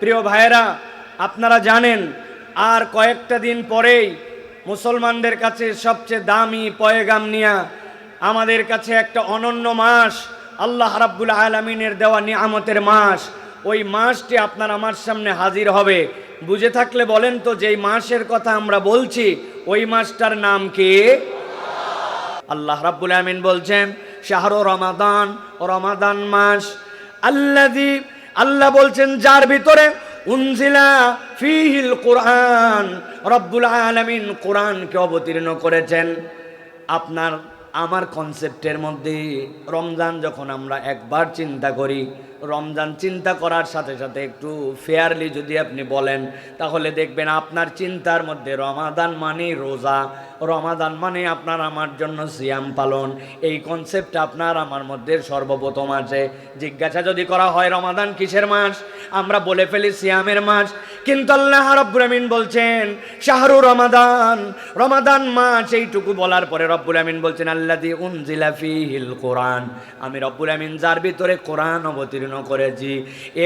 প্রিয় ভাইয়েরা, আপনারা জানেন আর কয়েকটা দিন পরেই মুসলমানদের কাছে সবচেয়ে দামি পয়গাম নিয়া আমাদের কাছে একটা অনন্য মাস, আল্লাহ রাব্বুল আলামিনের দেওয়া নিয়ামতের মাস, ওই মাসটি আপনার আমার সামনে হাজির হবে। বুঝে থাকলে বলেন তো, যেই মাসের কথা আমরা বলছি ওই মাসটার নাম কি? আল্লাহ রাব্বুল আলামিন বলছেন শাহরু রমাদান, রমাদান মাস আল্লাযী, আল্লাহ বলছেন যার ভিতরে উনজিলা ফীহিল কুরআন, রব্বুল আলামিন কোরআনকে অবতীর্ণ করেছেন। আপনার আমার কনসেপ্টের মধ্যে রমজান যখন আমরা একবার চিন্তা করি, রমজান চিন্তা করার সাথে সাথে একটু ফেয়ারলি যদি আপনি বলেন, তাহলে দেখবেন আপনার চিন্তার মধ্যে রমাদান মানে রোজা, রমাদান মানে আপনার আমার জন্য সিয়াম পালন, এই কনসেপ্ট আপনার আমার মধ্যে সর্বপ্রথম আছে। জিজ্ঞাসা যদি করা হয় রমাদান কিসের মাস, আমরা বলে ফেলি সিয়ামের মাস, কিন্তু আল্লাহ রাব্বুল আমিন বলছেন শাহরু রমাদান, রমাদান মাস। এইটুকু বলার পরে রব্বুল আমিন বলছেন আল্লাযী উনজিলা ফীহিল কুরআন, আমি রব্বুল আমিন যার ভিতরে কোরআন অবতীর্ণ করেছি।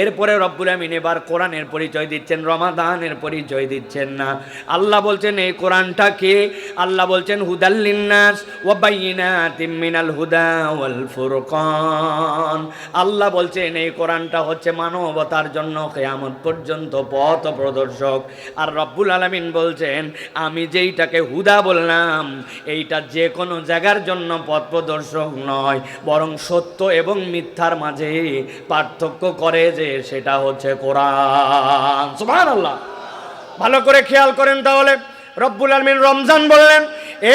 এরপরে রব্বুল আমিন এবার কোরআনের পরিচয় দিচ্ছেন, রমাদানের পরিচয় দিচ্ছেন না। আল্লাহ বলছেন এই কোরআনটা কে? আল্লাহ বলছেন হুদাল লিন্নাস ওয়া বাইয়িনাতিম মিনাল হুদা ওয়াল ফুরকান। আল্লাহ বলছেন এই কোরআনটা হচ্ছে মানবতার জন্য কিয়ামত পর্যন্ত পথ প্রদর্শক। আর রব্বুল আলামিন বলছেন আমি যেইটাকে হুদা বললাম এইটা যে কোনো জায়গার জন্য পথ প্রদর্শক নয়, বরং সত্য এবং মিথ্যার মাঝে পার্থক্য করে যে সেটা হচ্ছে কোরআন। সুবহানাল্লাহ। ভালো করে খেয়াল করেন তাহলে, রব্বুল আলামিন রমজান বললেন,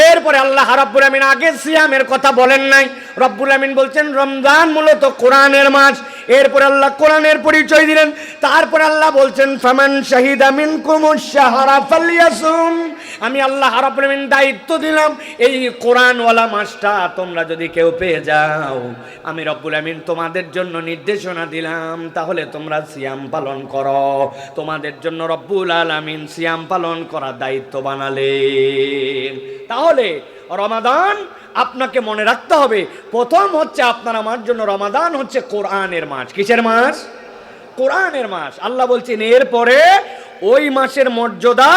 এরপরে আল্লাহ রাব্বুল আমিন আগে সিয়ামের কথা বলেন নাই, রব্বুল আমিন বলছেন রমজান মূলত কোরআনের মাস। এরপরে আল্লাহ কোরআনের পরিচয় দিলেন, তারপরে আল্লাহ বলছেন ফামান শাহিদা মিনকুমুশ শাহরা ফালইয়াসুম, আমি আল্লাহ রাব্বুল আমিন দায়িত্ব দিলাম এই কোরআনওয়ালা মাসটা তোমরা যদি কেউ পেয়ে যাও, আমি রব্বুল আমিন তোমাদের জন্য নির্দেশনা দিলাম, তাহলে তোমরা সিয়াম পালন করো। তোমাদের জন্য রব্বুল আলামিন সিয়াম পালন করার দায়িত্ব বানালেন। তাহলে রমাদান আপনাকে মনে রাখতে হবে, প্রথম হচ্ছে আপনার আমার জন্য রমাদান হচ্ছে কোরআনের মাস। কিসের মাস? কোরআনের মাস। আল্লাহ বলছেন এরপরে ওই মাসের মর্যাদা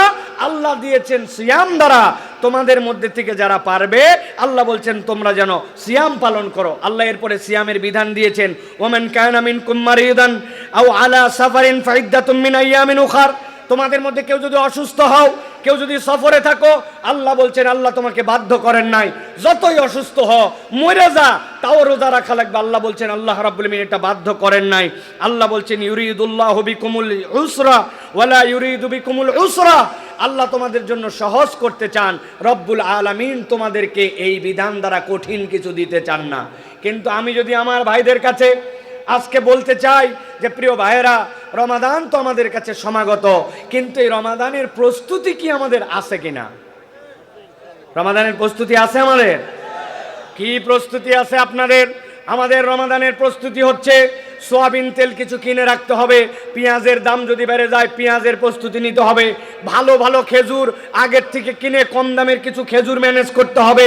আল্লাহ দিয়েছেন সিয়াম দ্বারা। তোমাদের মধ্যে থেকে যারা পারবে আল্লাহ বলছেন তোমরা যেন সিয়াম পালন করো। আল্লাহ এরপরে সিয়ামের বিধান দিয়েছেন ওয়ামান কানা মিনকুম মারিদান আও আলা সাফারিন ফাইদ্দাতুম মিন আইয়ামিন উখার। তোমাদের মধ্যে কেউ যদি অসুস্থ হও, কেউ যদি সফরে থাকো, আল্লাহ বলছেন আল্লাহ তোমাকে বাধ্য করেন নাই, যতই অসুস্থ হও মরে যা তাও রোজা রাখা লাগবে। আল্লাহ বলছেন আল্লাহ রাব্বুল আমিন এটা বাধ্য করেন নাই। আল্লাহ বলছেন ইউরিদুল্লাহু বিকুমুল ইউসরা ওয়ালা ইউরিদু বিকুমুল উসরা, আল্লাহ তোমাদের জন্য সহজ করতে চান। রব্বুল আলামিন তোমাদেরকে এই বিধান দ্বারা কঠিন কিছু দিতে চান না। কিন্তু আমি যদি আমার ভাইদের কাছে আজকে বলতে চাই যে প্রিয় ভাইয়েরা, রমাদান তো আমাদের কাছে সমাগত, কিন্তু এই রমাদানের প্রস্তুতি কি আমাদের আছে কিনা? রমাদানের প্রস্তুতি আছে আমাদের? কি প্রস্তুতি আছে আপনাদের? আমাদের রমাদানের প্রস্তুতি হচ্ছে সোয়াবিন তেল কিছু কিনে রাখতে হবে, পেঁয়াজের দাম যদি বেড়ে যায় পেঁয়াজের প্রস্তুতি নিতে হবে, ভালো ভালো খেজুর আগের থেকে কিনে কম দামের কিছু খেজুর ম্যানেজ করতে হবে,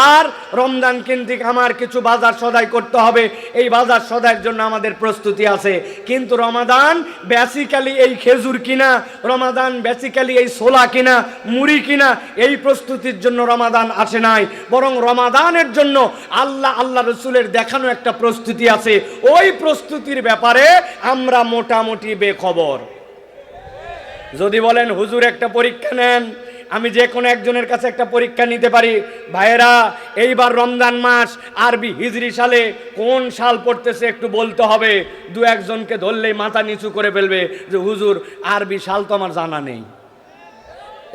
আর রমজান কেন্দ্রিক আমার কিছু বাজার সদাই করতে হবে। এই বাজার সদাইয়ের জন্য আমাদের প্রস্তুতি আছে। কিন্তু রমাদান বেসিক্যালি এই খেজুর কিনা, রমাদান বেসিক্যালি এই ছোলা কিনা, মুড়ি কিনা, এই প্রস্তুতির জন্য রমাদান আসে নাই, বরং রমাদানের জন্য আল্লাহ রসুলের দেখানো একটা প্রস্তুতি আছে। ওই প্রস্তুতির ব্যাপারে আমরা মোটামুটি বেখবর। যদি বলেন হুজুর একটা পরীক্ষা নেন, আমি যে কোনো একজনের কাছে একটা পরীক্ষা নিতে পারি। ভাইয়েরা, এইবার রমজান মাস আরবি হিজরি সালে কোন সাল পড়তেছে একটু বলতে হবে। দু একজনকে ধরলেই মাথা নিচু করে ফেলবে যে হুজুর আরবি সাল তো আমার জানা নেই।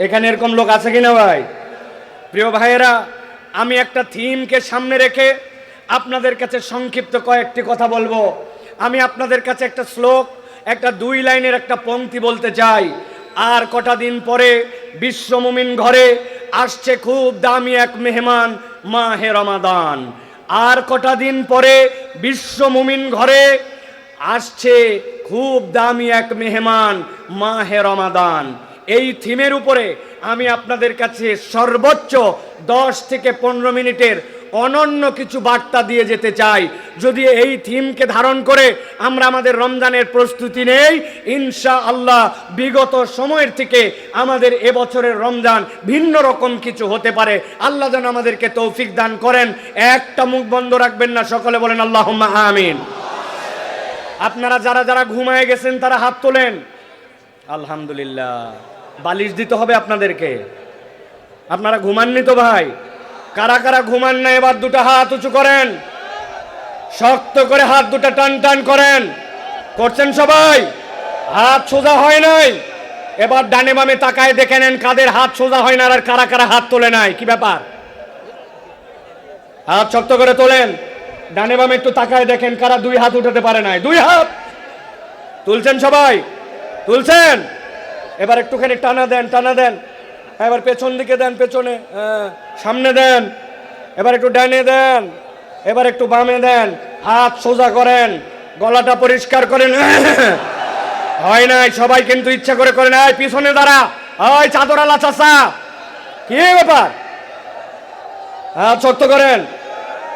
এখানে এরকম লোক আছে কিনা ভাই? প্রিয় ভাইয়েরা, আমি একটা থিমকে সামনে রেখে আপনাদের কাছে সংক্ষিপ্ত কয়েকটি কথা বলবো। আমি আপনাদের কাছে একটা শ্লোক, একটা 2 লাইনের একটা পংক্তি বলতে চাই। আর কটা দিন পরে বিশ্ব মুমিন ঘরে আসছে খুব দামি এক মেহমান, মাহে রমাদান। আর কটা দিন পরে বিশ্ব মুমিন ঘরে আসছে খুব দামি এক মেহমান, মাহে রমাদান। এই থিমের উপরে আমি আপনাদের কাছে সর্বোচ্চ 10 থেকে 15 মিনিটের অনন্য কিছু বার্তা দিয়ে যেতে চাই। যদি এই থিমকে ধারণ করে আমরা আমাদের রমজানের প্রস্তুতি নেই, ইনশাআল্লাহ বিগত সময়ের থেকে আমাদের এবছরের রমজান ভিন্ন রকম কিছু হতে পারে। আল্লাহ যেন আমাদেরকে তৌফিক দান করেন। একটা মুখ বন্ধ রাখবেন না, সকলে বলেন আল্লাহুম্মা আমিন। আপনারা যারা যারা ঘুমায় গেছেন তারা হাত তোলেন। আলহামদুলিল্লাহ। বালিশ দিতে হবে আপনাদেরকে। আপনারা ঘুমাননি তো ভাই? কারা কারা ঘুমান না এবার দুটো হাত উঁচু করেন, শক্ত করে হাত দুটো টান টান করেন। করছেন সবাই? হাত সোজা হয় নাই? এবার ডানে বামে তাকায় দেখে নেন কাদের হাত সোজা হয় না আর কারা কারা হাত তোলে নাই। কি ব্যাপার? হাত শক্ত করে তোলেন। ডানে বামে একটু তাকায় দেখেন কারা 2 হাত উঠাতে পারে নাই। 2 হাত তুলছেন সবাই? তুলছেন? এবার একটুখানি টানা দেন, টানা দেন। এবার পেছন দিকে দেন, পেছনে, সামনে দেন। এবার একটু ডানে দেন, এবার একটু বামে দেন। হাত সোজা করেন, গলাটা পরিষ্কার করেন। হয় নাই, সবাই কিন্তু ইচ্ছা করে করেন। এই পিছনে দাঁড়া, ওই চাদরালা চাচা, কি ব্যাপার? হাত শক্ত করেন।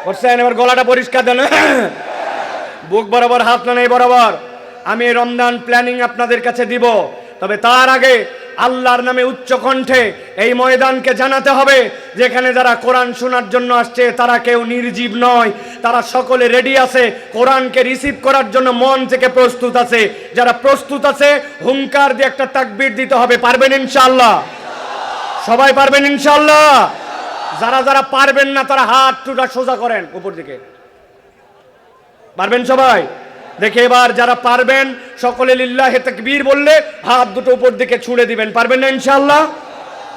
করছেন? এবার গলাটা পরিষ্কার দেন। বুক বরাবর হাত না নেই বরাবর। আমি রমজান প্ল্যানিং আপনাদের কাছে দিব, তবে তার আগে আল্লাহর নামে উচ্চ কণ্ঠে এই ময়দানকে জানাতে হবে যেখানে যারা কোরআন শোনার জন্য আসছে তারা কেউ নির্জীব নয়, তারা সকলে রেডি আছে, কোরআনকে রিসিভ করার জন্য মন থেকে প্রস্তুত আছে। যারা প্রস্তুত আছে হুঙ্কার দিয়ে একটা তাকবীর দিতে হবে। পারবেন ইনশাআল্লাহ? সবাই পারবেন ইনশাআল্লাহ? যারা যারা পারবেন না তারা হাত টুটা সোজা করেন উপর দিকে। পারবেন সবাই? দেখে এবার যারা পারবেন সকলে লিল্লাহে তাকবীর বললে হাত দুটো উপর দিকে ছুঁড়ে দিবেন। পারবেন না ইনশাআল্লাহ?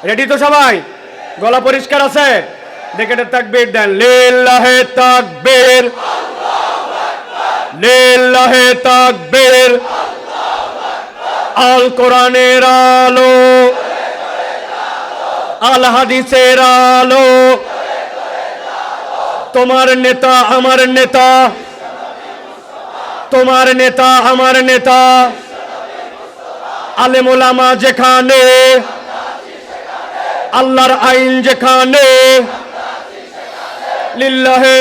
রেডি তো সবাই? গলা পরিষ্কার আছে? দেখে তাকবীর দেন। লিল্লাহে তাকবীর, লিল্লাহে তাকবীর। আল কোরআনের আলো, আল হাদিসের আলো। তোমার নেতা আমার নেতা, তোমার নেতা আমার নেতা। আলেম ওলামা যেখানে, আল্লাহর আইন যেখানে। লিল্লাহে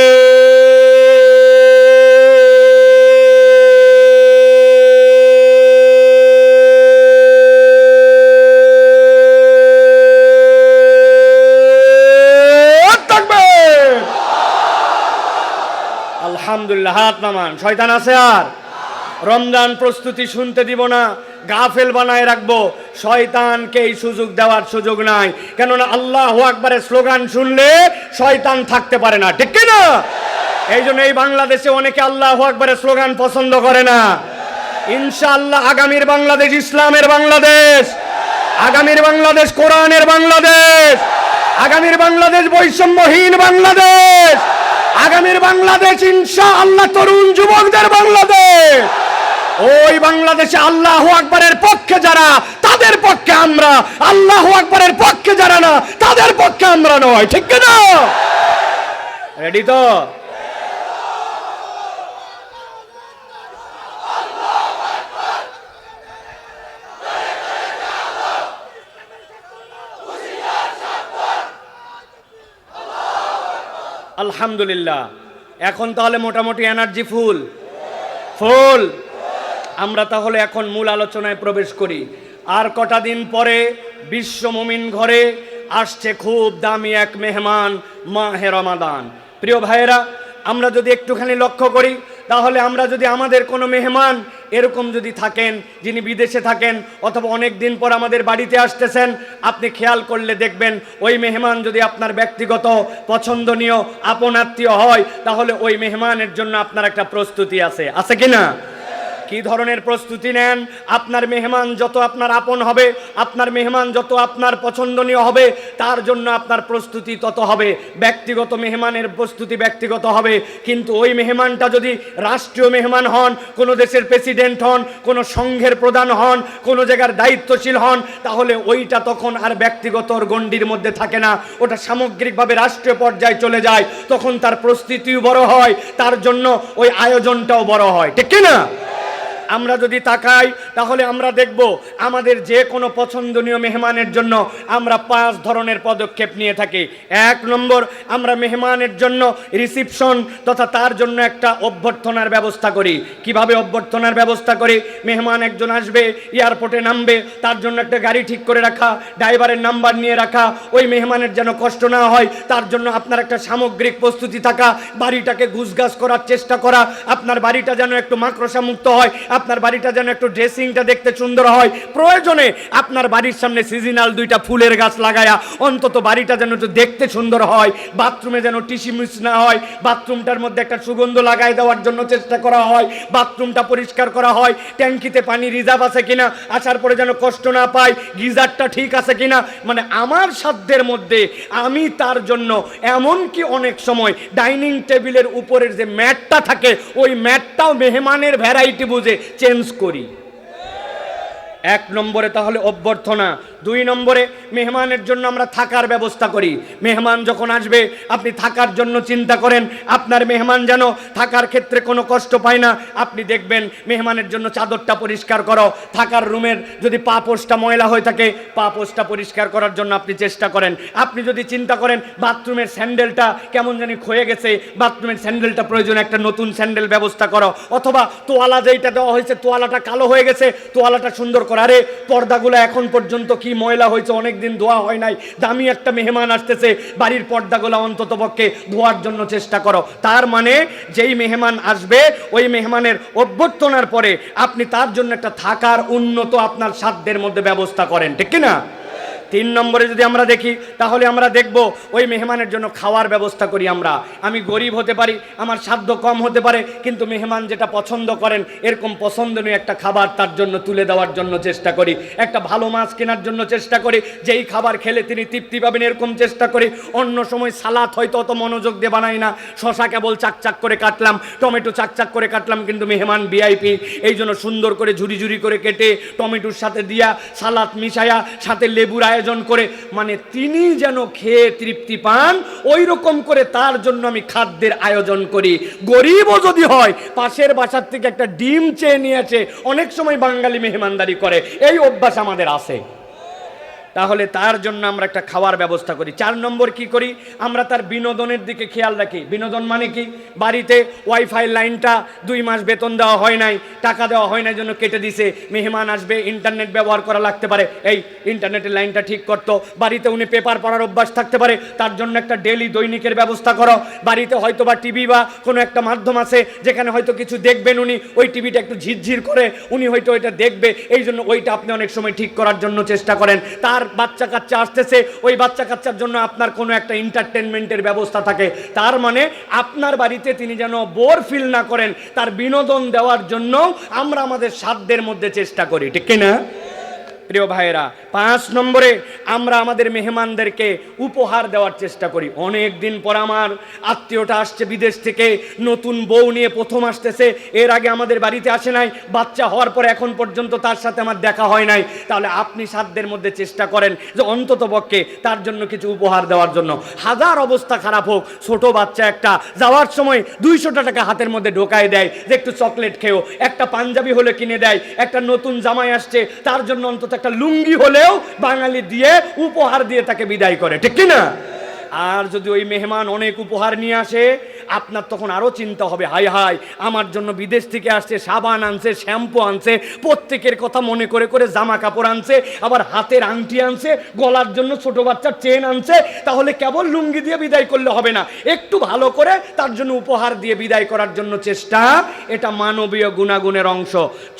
আলহামদুলিল্লাহ। হাত নামান। শয়তান আছে আর? রমজান প্রস্তুতি শুনতে দিব না, গাফেল বানায় রাখবো। শয়তানকে এই সুযোগ দেওয়ার সুযোগ নাই, কেননা আল্লাহু আকবারের স্লোগান শুনলে শয়তান থাকতে পারে না, ঠিক না? এই জন্য এই বাংলাদেশে অনেকে আল্লাহু আকবারের স্লোগান পছন্দ করে না। ইনশাআল্লাহ আগামীর বাংলাদেশ ইসলামের বাংলাদেশ, আগামীর বাংলাদেশ কোরআনের বাংলাদেশ, আগামীর বাংলাদেশ বৈষম্যহীন বাংলাদেশ, আগামীর বাংলাদেশ ইনশাআল্লাহ তরুণ যুবকদের বাংলাদেশ। ওই বাংলাদেশে আল্লাহু আকবারের পক্ষে যারা তাদের পক্ষে আমরা, আল্লাহু আকবারের পক্ষে যারা না তাদের পক্ষে আমরা নয়, ঠিক না? রেডি তো? আলহামদুলিল্লাহ। এখন তাহলে মোটামুটি এনার্জি ফুল ফুল। আমরা তাহলে এখন মূল আলোচনায় প্রবেশ করি। আর কটা দিন পরে বিশ্ব মুমিন ঘরে আসছে খুব দামি এক মেহমান, মাহে রমাদান। প্রিয় ভাইয়েরা, আমরা যদি একটুখানি লক্ষ্য করি তাহলে আমরা যদি আমাদের কোনো মেহমান এরকম যদি থাকেন যিনি বিদেশে থাকেন অথবা অনেক দিন পর আমাদের বাড়িতে আসতেছেন, আপনি খেয়াল করলে দেখবেন ওই মেহমান যদি আপনার ব্যক্তিগত পছন্দনীয় আপন আত্মীয় হয় তাহলে ওই মেহমানের জন্য আপনার একটা প্রস্তুতি আছে, আছে কি না? কি ধরনের প্রস্তুতি নেন? আপনার মেহমান যত আপনার আপন হবে, আপনার মেহমান যত আপনার পছন্দনীয় হবে, তার জন্য আপনার প্রস্তুতি তত হবে। ব্যক্তিগত মেহমানের প্রস্তুতি ব্যক্তিগত হবে, কিন্তু ওই মেহমানটা যদি রাষ্ট্রীয় মেহমান হন, কোনো দেশের প্রেসিডেন্ট হন, কোনো সংঘের প্রধান হন, কোনো জায়গার দায়িত্বশীল হন, তাহলে ওইটা তখন আর ব্যক্তিগতর গণ্ডির মধ্যে থাকে না, ওটা সামগ্রিকভাবে রাষ্ট্রীয় পর্যায়ে চলে যায়। তখন তার প্রস্তুতিও বড় হয়, তার জন্য ওই আয়োজনটাও বড় হয়, ঠিক কি না? আমরা যদি তাকাই তাহলে আমরা দেখব আমাদের যে কোনো পছন্দনীয় মেহমানের জন্য আমরা 5 ধরনের পদক্ষেপ নিয়ে থাকি। 1 নম্বর, আমরা মেহমানের জন্য রিসিপশন তথা তার জন্য একটা অভ্যর্থনার ব্যবস্থা করি। কিভাবে অভ্যর্থনার ব্যবস্থা করি? মেহমান একজন আসবে, এয়ারপোর্টে নামবে, তার জন্য একটা গাড়ি ঠিক করে রাখা, ড্রাইভারের নাম্বার নিয়ে রাখা, ওই মেহমানের যেন কষ্ট না হয় তার জন্য আপনার একটা সামগ্রিক প্রস্তুতি থাকা, বাড়িটাকে গুছগাছ করার চেষ্টা করা, আপনার বাড়িটা যেন একটু মাকড়সা মুক্ত হয়, আপনার বাড়িটা যেন একটু ড্রেসিংটা দেখতে সুন্দর হয়, প্রয়োজনে আপনার বাড়ির সামনে সিজনাল 2টা ফুলের গাছ লাগায়া অন্তত বাড়িটা যেন একটু দেখতে সুন্দর হয়, বাথরুমে যেন টিসিমিস না হয়, বাথরুমটার মধ্যে একটা সুগন্ধ লাগাই দেওয়ার জন্য চেষ্টা করা হয়, বাথরুমটা পরিষ্কার করা হয়, ট্যাঙ্কিতে পানি রিজার্ভ আছে কিনা, আসার পরে যেন কষ্ট না পায়, গিজারটা ঠিক আছে কিনা, মানে আমার সাধ্যের মধ্যে আমি তার জন্য এমনকি অনেক সময় ডাইনিং টেবিলের উপরের যে ম্যাটটা থাকে ওই ম্যাটটাও মেহমানের ভ্যারাইটি বুঝে চেঞ্জ করি। 1 নম্বরে তাহলে অভ্যর্থনা। 2 নম্বরে মেহমানের জন্য আমরা থাকার ব্যবস্থা করি। মেহমান যখন আসবে আপনি থাকার জন্য চিন্তা করেন, আপনার মেহমান যেন থাকার ক্ষেত্রে কোনো কষ্ট পায় না। আপনি দেখবেন মেহমানের জন্য চাদরটা পরিষ্কার করো, থাকার রুমের যদি পা পোস্টটা ময়লা হয়ে থাকে পা পোস্টটা পরিষ্কার করার জন্য আপনি চেষ্টা করেন। আপনি যদি চিন্তা করেন বাথরুমের স্যান্ডেলটা কেমন জানি ক্ষয়ে গেছে, বাথরুমের স্যান্ডেলটা প্রয়োজন একটা নতুন স্যান্ডেল ব্যবস্থা করো, অথবা তোয়ালা যেইটা দেওয়া হয়েছে তোয়ালাটা কালো হয়ে গেছে, তোয়ালাটা সুন্দর করো। আরে পর্দাগুলো এখন পর্যন্ত কি ময়লা হয়েছে, অনেকদিন ধোয়া হয় নাই, দামি একটা মেহমান আসতেছে, বাড়ির পর্দাগুলো অন্তত পক্ষে ধোয়ার জন্য চেষ্টা করো। তার মানে যেই মেহমান আসবে ওই মেহমানের অভ্যর্থনার পরে আপনি তার জন্য একটা থাকার উন্নত আপনার সাধ্যের মধ্যে ব্যবস্থা করেন, ঠিক কিনা? 3 নম্বরে যদি আমরা দেখি তাহলে আমরা দেখব ওই মেহমানের জন্য খাওয়ার ব্যবস্থা করি। আমি গরিব হতে পারি, আমার সাধ্য কম হতে পারে, কিন্তু মেহমান যেটা পছন্দ করেন এরকম পছন্দনীয় একটা খাবার তার জন্য তুলে দেওয়ার জন্য চেষ্টা করি, একটা ভালো মাছ কেনার জন্য চেষ্টা করি, যেই খাবার খেলে তিনি তৃপ্তি পাবেন এরকম চেষ্টা করি। অন্য সময় সালাদ হয়তো অত মনোযোগ দিয়ে বানাই না, শশা কেবল চাকচাক করে কাটলাম, টমেটো চাকচাক করে কাটলাম, কিন্তু মেহমান ভিআইপি এই জন্য সুন্দর করে ঝুরি ঝুরি করে কেটে টমেটোর সাথে দিয়া সালাদ মিশায়া সাথে লেবুর আয়োজন করে, মানে তিনি যেন খেয়ে তৃপ্তি পান ওই রকম করে তার জন্য আমি খাদ্যের আয়োজন করি। গরিবও যদি হয় পাশের বাসার থেকে একটা ডিম চেয়ে নিয়েছে, অনেক সময় বাঙালি মেহমানদারি করে, এই অভ্যাস আমাদের আছে। তাহলে তার জন্য আমরা একটা খাওয়ার ব্যবস্থা করি। 4 নম্বর কি করি? আমরা তার বিনোদনের দিকে খেয়াল রাখি। বিনোদন মানে কি? বাড়িতে ওয়াইফাই লাইনটা 2 মাস বেতন দেওয়া হয় নাই, টাকা দেওয়া হয় নাই জন্য কেটে দিছে, মেহমান আসবে ইন্টারনেট ব্যবহার করা লাগতে পারে, এই ইন্টারনেটের লাইনটা ঠিক করতো। বাড়িতে উনি পেপার পড়ার অভ্যাস থাকতে পারে, তার জন্য একটা ডেইলি দৈনিকের ব্যবস্থা করো। বাড়িতে হয়তো বা টিভি বা কোনো একটা মাধ্যম আছে যেখানে হয়তো কিছু দেখবেন উনি, ওই টিভিটা একটু ঝিরঝির করে উনি হয়তো ওইটা দেখবে, এই জন্য ওইটা আপনি অনেক সময় ঠিক করার জন্য চেষ্টা করেন। তার বাচ্চা কাচ্চা আসতেছে, ওই বাচ্চা কাচ্চার জন্য আপনার কোনো একটা এন্টারটেনমেন্টের ব্যবস্থা থাকে। তার মানে আপনার বাড়িতে তিনি যেন বোর ফিল না করেন, তার বিনোদন দেওয়ার জন্য আমরা আমাদের সাধ্যের মধ্যে চেষ্টা করি, ঠিক কিনা? প্রিয় ভাইয়েরা, 5 নম্বরে আমরা আমাদের মেহমানদেরকে উপহার দেওয়ার চেষ্টা করি। অনেক দিন পর আমার আত্মীয়টা আসছে বিদেশ থেকে, নতুন বউ নিয়ে প্রথম আসতেছে, এর আগে আমাদের বাড়িতে আসে নাই, বাচ্চা হওয়ার পর এখন পর্যন্ত তার সাথে আমার দেখা হয় নাই। তাহলে আপনি সাধ্যের মধ্যে চেষ্টা করেন যে অন্তত পক্ষে তার জন্য কিছু উপহার দেওয়ার জন্য। হাজার অবস্থা খারাপ হোক, ছোট বাচ্চা একটা যাওয়ার সময় 200 টাকা হাতের মধ্যে ঢোকায় দেয় যে একটু চকলেট খেও, একটা পাঞ্জাবি হলে কিনে দেয়, একটা নতুন জামাই আসছে তার জন্য অন্তত একটা লুঙ্গি হলেও বাঙালি দিয়ে উপহার দিয়ে তাকে বিদায় করে, ঠিক কি না? আর যদি ওই মেহমান অনেক উপহার নিয়ে আসে আপনার তখন আরো চিন্তা হবে, হাই হাই আমার জন্য বিদেশ থেকে আসছে, সাবান আনছে, শ্যাম্পু আনছে, প্রত্যেকের কথা মনে করে করে জামা কাপড় আনছে, আবার হাতের আংটি আনছে, গলার জন্য ছোট বাচ্চার চেন আনছে, তাহলে কেবল লুঙ্গি দিয়ে বিদায় করলে হবে না, একটু ভালো করে তার জন্য উপহার দিয়ে বিদায় করার জন্য চেষ্টা, এটা মানবীয় গুণাগুণের অংশ।